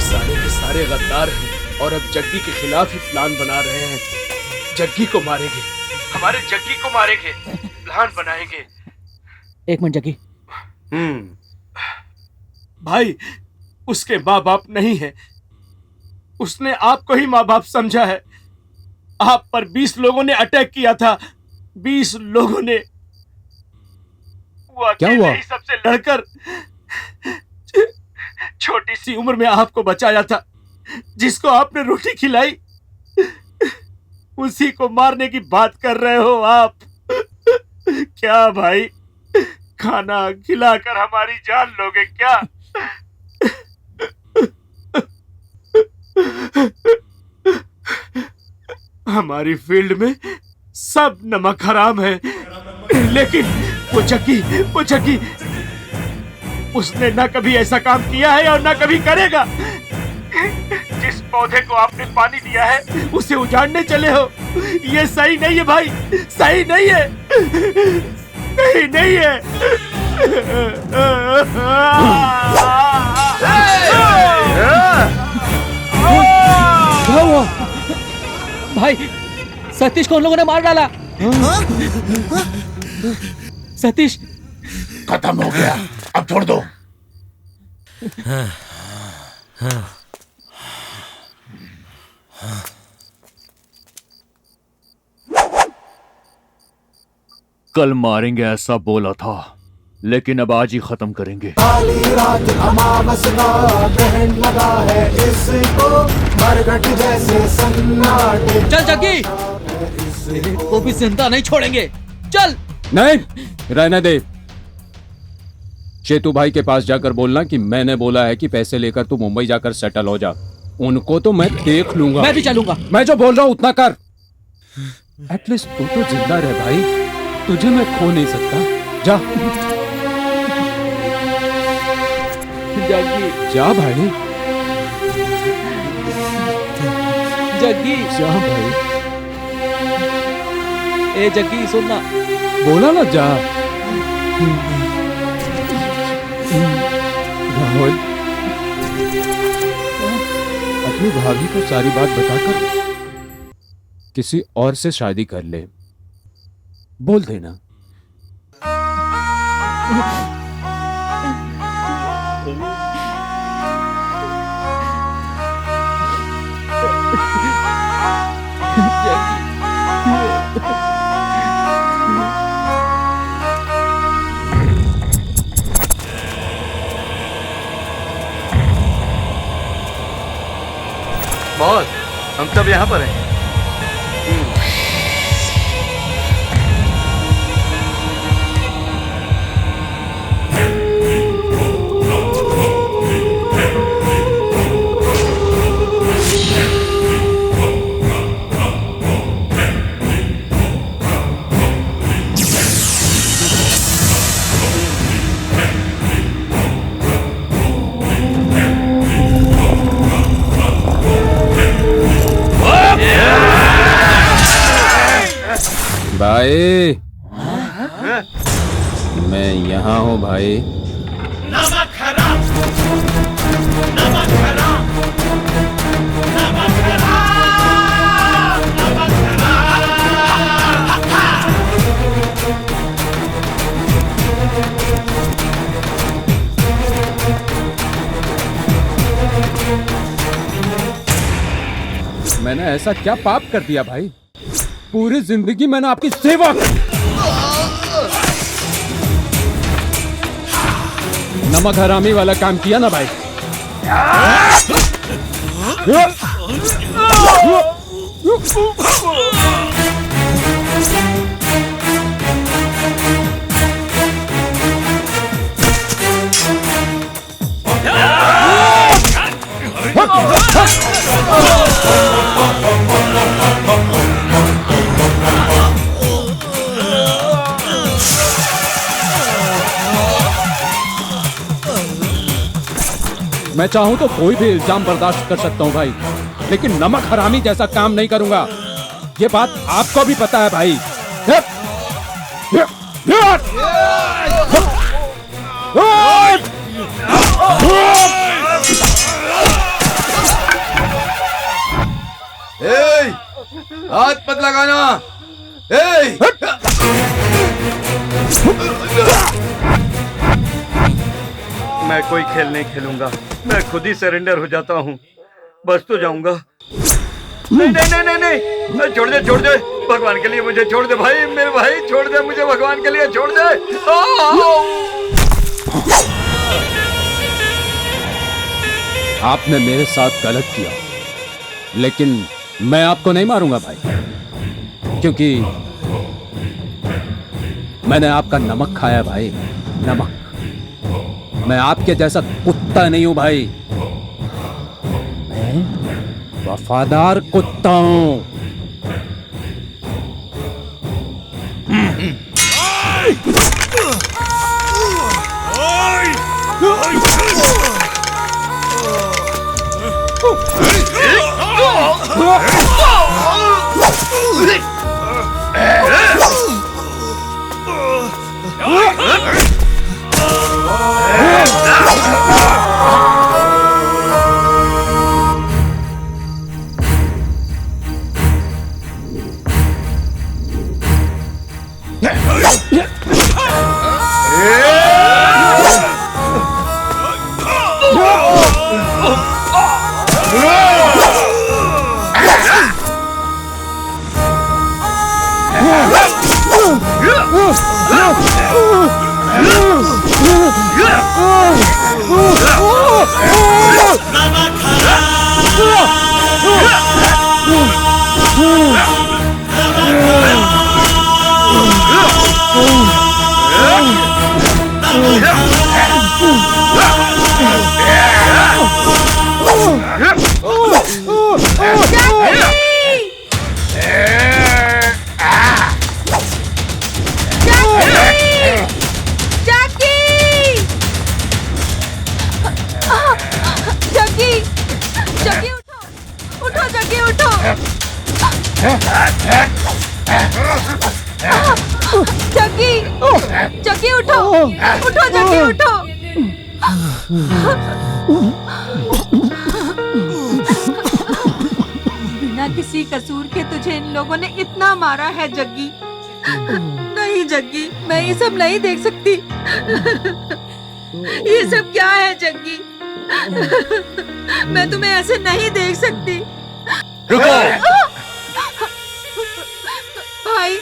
सारे के सारे गद्दार हैं और अब जग्गी के खिलाफ ही प्लान बना रहे हैं। जग्गी को मारेंगे, हमारे जग्गी को मारेंगे, प्लान बनाएंगे। एक मिनट जग्गी। भाई, उसके माँ बाप नहीं है। उसने आपको ही माँ बाप समझा है। आप पर 20 लोगों ने अटैक किया था। 20 लोगों ने। वो क्या हुआ? सबसे लड़कर छोटी सी उम्र में आपको बचाया था। जिसको आपने रोटी खिलाई, उसी को मारने की बात कर रहे हो आप। क्या भाई, खाना खिलाकर हमारी जान लोगे क्या? हमारी फील्ड में सब नमक हराम है, लेकिन वो जग्गी उसने ना कभी ऐसा काम किया है और ना कभी करेगा। जिस पौधे को आपने पानी दिया है उसे उजाड़ने चले हो। ये सही नहीं है भाई, सही नहीं है, सही नहीं है। क्या हुआ? भाई, सतीश को उन लोगों ने मार डाला। सतीश खत्म हो गया, अब छोड़ दो। कल मारेंगे ऐसा बोला था, लेकिन अब आज ही खत्म करेंगे। काली रात अमावस का ग्रहण लगा है इसको, मरघट जैसे सन्नाटे। चल जग्गी, वो भी जिंदा नहीं छोड़ेंगे। चल। नहीं, रहने दे। चेतू भाई के पास जाकर बोलना कि मैंने बोला है कि पैसे लेकर तू मुंबई जाकर सेटल हो जा। उनको तो मैं देख लूंगा। मैं भी चलूंगा। मैं जो बोल रहा हूं उतना कर। एटलीस्ट तू तो जिंदा रह भाई, तुझे मैं खो नहीं सकता। जा जग्गी, जा भाई, जग्गी, जा भाई। ए जग्गी सुनना। बोला ना जा। राहुल, अपनी भाभी को सारी बात बताकर किसी और से शादी कर ले, बोल देना। बॉस, हम सब यहाँ पर हैं। भाई मैं यहाँ हूँ भाई। नमक हराम, नमक हराम, नमक हराम, नमक मैंने ऐसा क्या पाप कर दिया भाई? पूरी जिंदगी मैंने आपकी सेवा की। नमक हरामी वाला काम किया ना भाई। मैं चाहूं तो कोई भी इल्जाम बर्दाश्त कर सकता हूं भाई, लेकिन नमक हरामी जैसा काम नहीं करूंगा। ये बात आपको भी पता है भाई। हाथ मत लगाना। मैं कोई खेल नहीं खेलूंगा, मैं खुद ही सरेंडर हो जाता हूँ। बस तो जाऊंगा। नहीं नहीं नहीं नहीं नहीं, छोड़ दे छोड़ दे, भगवान के लिए मुझे छोड़ दे भाई, मेरे भाई छोड़ दे मुझे, भगवान के लिए छोड़ दे। आपने मेरे साथ गलत किया, लेकिन मैं आपको नहीं मारूंगा भाई, क्योंकि मैंने आपका नमक खाया भाई, नमक। मैं आपके जैसा कुत्ता नहीं हूं भाई, मैं वफादार कुत्ता हूं। जग्गी उठो, उठो जग्गी उठो। बिना किसी कसूर के तुझे इन लोगों ने इतना मारा है जग्गी। नहीं जग्गी, मैं ये सब नहीं देख सकती। ये सब क्या है जग्गी? मैं तुम्हें ऐसे नहीं देख सकती। रुको। भाई,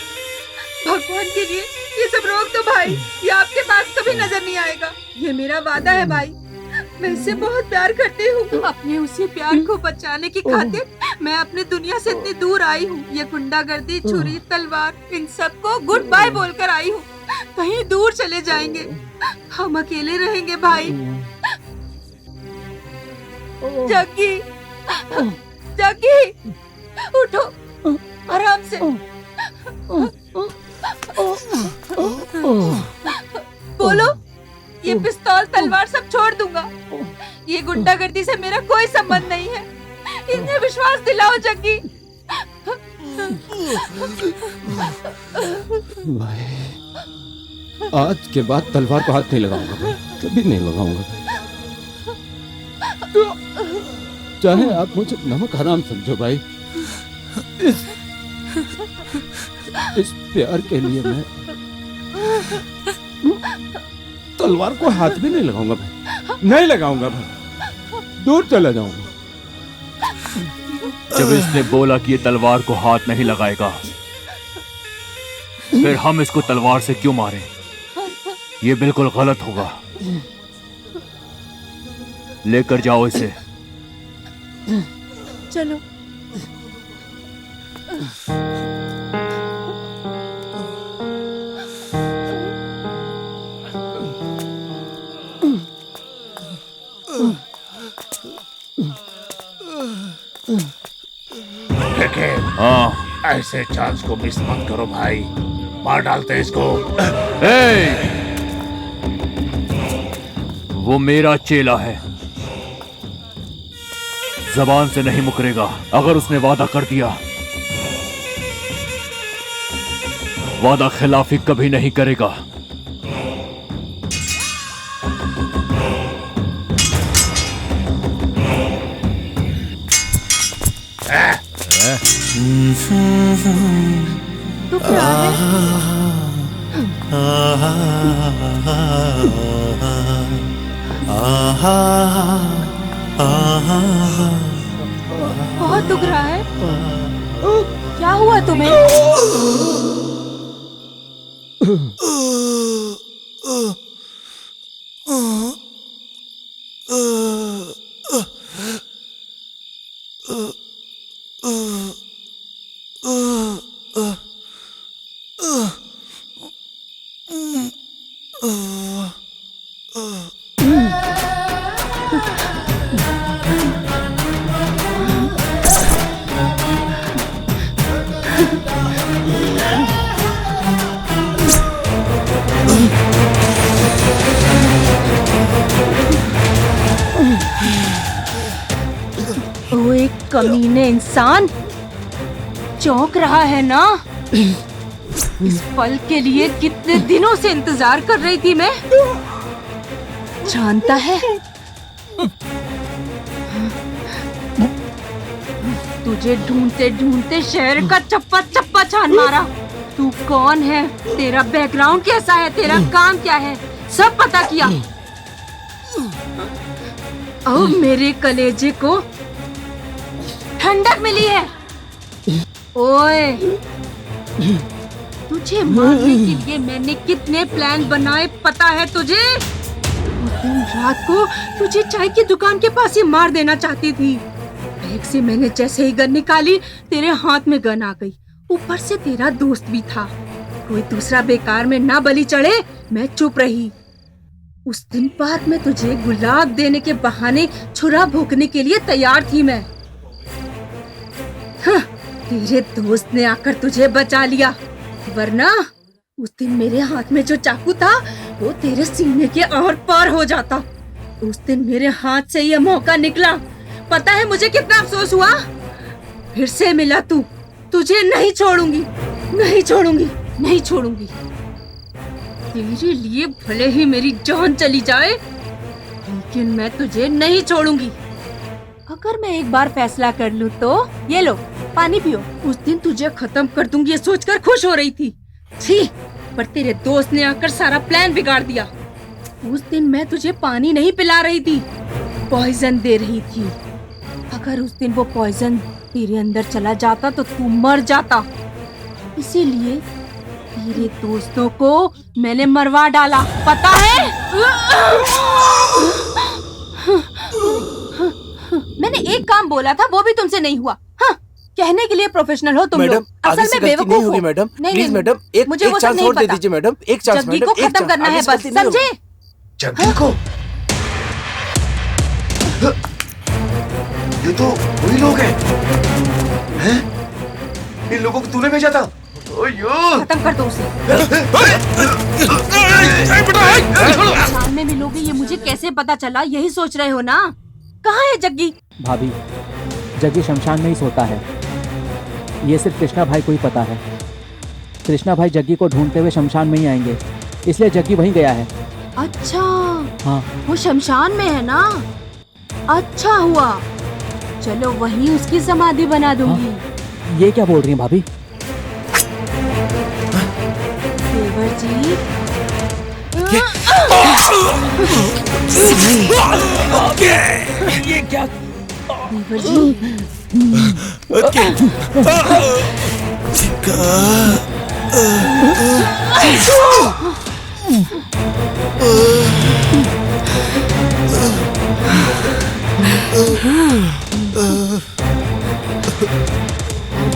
भगवान के लिए ये सब रोक दो भाई, ये आपके पास कभी नजर नहीं आएगा। ये मेरा वादा है भाई, मैं इससे बहुत प्यार करती हूँ। अपने उसी प्यार को बचाने की खातिर मैं अपनी दुनिया से इतनी दूर आई हूँ। ये गुंडागर्दी, छुरी, तलवार, इन सबको गुड बाय बोलकर आई हूँ। कहीं दूर चले जाएंगे, हम अकेले रहेंगे भाई। जग्गी, जग्गी, उठो, आराम से। बोलो, ये पिस्तौल तलवार सब छोड़ दूंगा। ये गुंडागर्दी से मेरा कोई संबंध नहीं है। इन्हें विश्वास दिलाओ जग्गी। भाई, आज के बाद तलवार को हाथ नहीं लगाऊंगा भाई, कभी नहीं लगाऊंगा। चाहे आप मुझे नमक हराम समझो भाई, इस प्यार के लिए मैं तलवार को हाथ भी नहीं लगाऊंगा भाई, नहीं लगाऊंगा भाई, दूर चला जाऊंगा। जब इसने बोला कि ये तलवार को हाथ नहीं लगाएगा, फिर हम इसको तलवार से क्यों मारें? ये बिल्कुल गलत होगा। लेकर जाओ इसे। चलो। हाँ, ऐसे चांस को मिस मत करो भाई, मार डालते इसको। वो मेरा चेला है, जबान से नहीं मुकरेगा। अगर उसने वादा कर दिया, वादा खिलाफी कभी नहीं करेगा। तू क्या बहुत दुख रहा है। क्या हुआ तुम्हें? वो एक कमीने इंसान चौंक रहा है ना। इस पल के लिए कितने दिनों से इंतजार कर रही थी मैं। जानता है, तुझे ढूंढते ढूंढते शहर का चप्पा चप्पा छान मारा। तू कौन है, तेरा बैकग्राउंड कैसा है, तेरा काम क्या है, सब पता किया। अब मेरे कलेजे को ठंडक मिली है। ओए, तुझे मारने के लिए मैंने कितने प्लान बनाए पता है तुझे? उस दिन रात को तुझे चाय की दुकान के पास ही मार देना चाहती थी। बैग से मैंने जैसे ही गन निकाली, तेरे हाथ में गन आ गई। ऊपर से तेरा दोस्त भी था। कोई दूसरा बेकार में ना बलि चढ़े, मैं चुप रही। उस दिन पार्क में तुझे गुलाब देने के बहाने छुरा भोंकने के लिए तैयार थी मैं। हाँ, तेरे दोस्त ने आकर तुझे बचा लिया, वरना उस दिन मेरे हाथ में जो चाकू था वो तेरे सीने के और पार हो जाता। उस दिन मेरे हाथ से ये मौका निकला, पता है मुझे कितना अफसोस हुआ। फिर से मिला तू, तुझे नहीं छोड़ूंगी, नहीं छोड़ूंगी, नहीं छोड़ूंगी। तेरे लिए भले ही मेरी जान चली जाए, लेकिन मैं तुझे नहीं छोड़ूंगी। अगर मैं एक बार फैसला कर लूं तो ये लो पानी पियो। उस दिन तुझे खत्म कर दूंगी ये सोचकर खुश हो रही थी। छी, पर तेरे दोस्त ने आकर सारा प्लान बिगाड़ दिया। उस दिन मैं तुझे पानी नहीं पिला रही थी, पॉइजन दे रही थी। अगर उस दिन वो पॉइजन तेरे अंदर चला जाता तो तू मर जाता। इसीलिए तेरे दोस्तों को मैंने मरवा डाला, पता है? मैंने एक काम बोला था, वो भी तुमसे नहीं हुआ। हाँ, कहने के लिए प्रोफेशनल हो तुम मैडम, लोग, आगे असल से में गलती बेवकूफ नहीं हो। होगी मैडम। नहीं, प्लीज नहीं, मैडम, मुझे एक वो सब चांस नहीं और दे पता। दीजिए मैडम, एक चांस जग्गी मैडम, को एक खत्म चांस, करना आगे है से बस, गलती नहीं होगी। समझे? जग्गी को? ये तो वही लोग हैं? इन लोगों को तूने भेजा था? खत्म कर दो उसे। शमशान में मिलोगे ये मुझे कैसे पता चला, यही सोच रहे हो ना? कहाँ है जग्गी? भाभी, जग्गी शमशान में ही सोता है। ये सिर्फ कृष्णा भाई को ही पता है। कृष्णा भाई जग्गी को ढूंढते हुए शमशान में ही आएंगे, इसलिए जग्गी वहीं गया है। अच्छा, हाँ। वो शमशान में है ना? अच्छा हुआ, चलो वहीं उसकी समाधि बना दूंगी। ये क्या बोल रही हैं भाभी? देवर जी, ये क्या? देवर जी,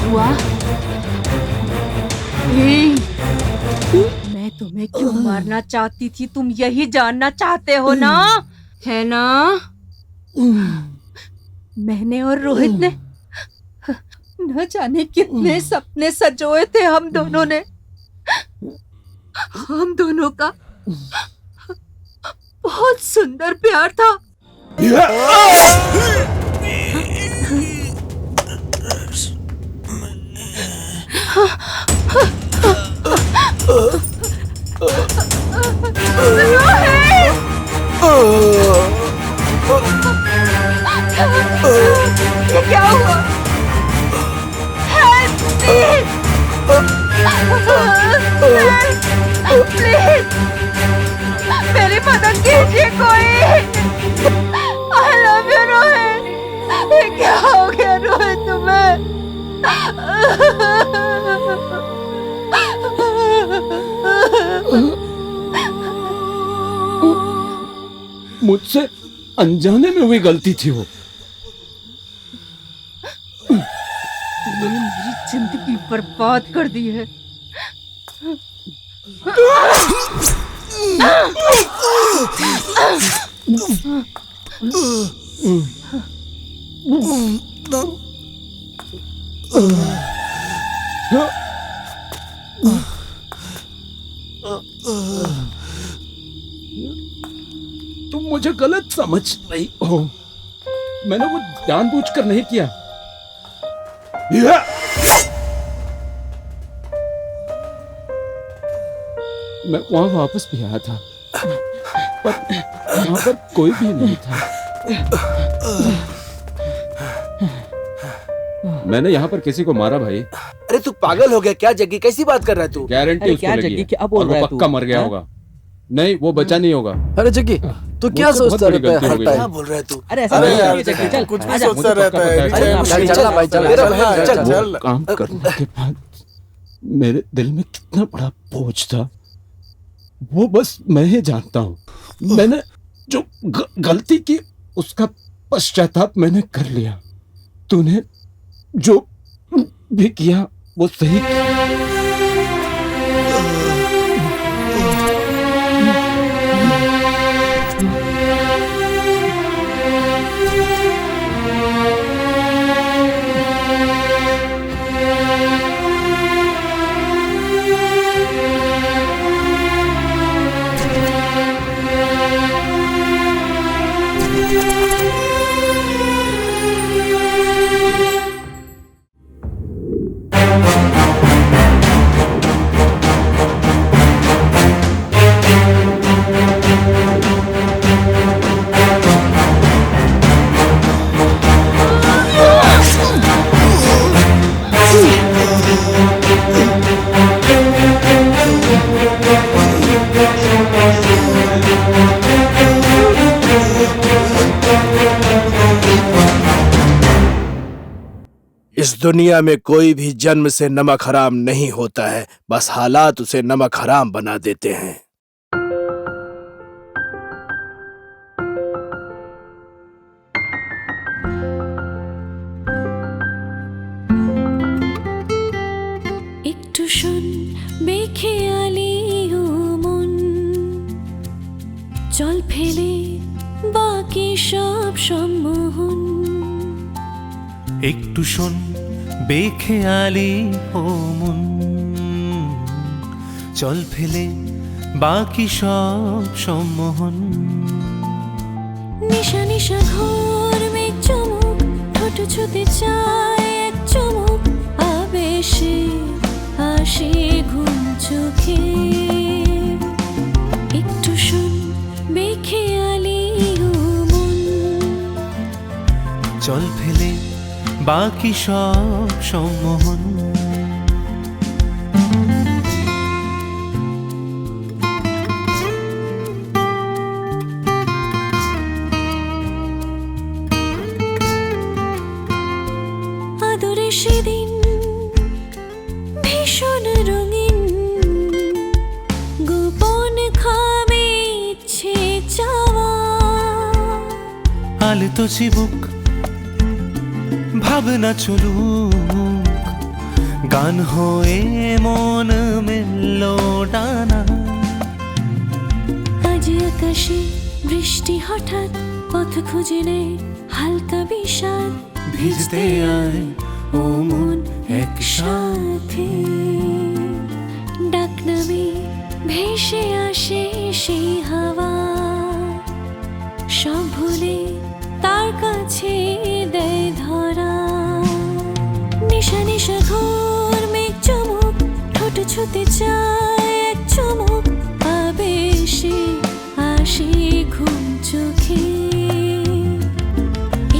हुआ? मैं तुम्हें क्यों मारना चाहती थी, तुम यही जानना चाहते हो ना? है ना? मैंने और रोहित ने न जाने कितने सपने सजोए थे हम दोनों ने। हम दोनों का बहुत सुंदर प्यार था। ये क्या हुआ? प्लीज मेरी मदद कीजिए कोई। I love you Rohit. ये क्या हो गया रोहित तुम्हें? मुझसे अनजाने में हुई गलती थी वो। तूने मेरी जिंदगी बर्बाद कर दी है। तुम मुझे गलत समझ रही हो, मैंने वो जानबूझकर नहीं किया। मैं वहां वापस भी आया था, पर यहाँ पर कोई भी नहीं था। मैंने यहाँ पर किसी को मारा भाई। अरे तू पागल हो गया क्या जग्गी? कैसी बात कर रहा है तू? गारंटी उसको लगी है, और वो पक्का मर गया होगा। नहीं, वो बचा नहीं होगा। अरे जग्गी, तू क्या सोचता रहता है हर टाइम? क्या बोल रहा है तू? अरे ऐसा अरे नहीं यार है, जग्गी, चल, कुछ भी आजा, सोचता मुझे रहता पक्का है। पता है। चल चल भाई, चल, मेरा चल, भाई, चल, चल, चल। चल। काम करने के बाद मेरे दिल में कितना बड़ा बोझ था, वो बस मैं ही जानता हूँ। मैंने जो गलती की उसका पश्चाताप मैंने कर लिया। तूने जो भी किया वो सही किया। इस दुनिया में कोई भी जन्म से नमक हराम नहीं होता है, बस हालात उसे नमक हराम बना देते हैं। বেখেয়ালি ও মন চল ফেলে বাকি সব সম্মোহন একটু শোন বেখেয়ালি ও মন চল ফেলে বাকি সব সম্মোহন নিশা নিশা ঘোর মেঘ চমক ঠোঁট ছুতে চায় এক চমক আবেশে আসে ঘুম চোখে একটু শোন বেখেয়ালি ও মন চল ফেলে বাকি সব সম্মোহন আদরে সেদিন ভীষণ রঙিন গোপন খামে ইচ্ছে চাওয়া আলতো চিবুক ভাবনা চলুক গান হয়ে মন মেললো ডানা আজ আকাশে বৃষ্টি হঠাৎ পথ খুঁজে নেয় হালকা বিষাদ ভিজতে আয় ও মন একসাথে ডাক নামে ভেসে আসে সেই হাওয়া সব ভুলে তার কাছে দেয় ধরা নিশা নিশা ঘোর মেঘ চমক ঠোঁট ছুতে চায় এক চমক আবেশে আসে ঘুম চোখে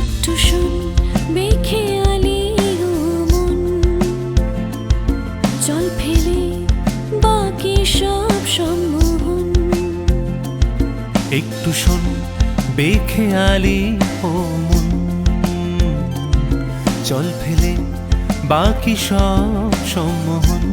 একটু শোন বেখেয়ালি ও মন চল ফেলে বাকি সব সম্মোহন একটু শোন বেখেয়ালি ও মন চল ফেলে বাকি সব সম্মোহন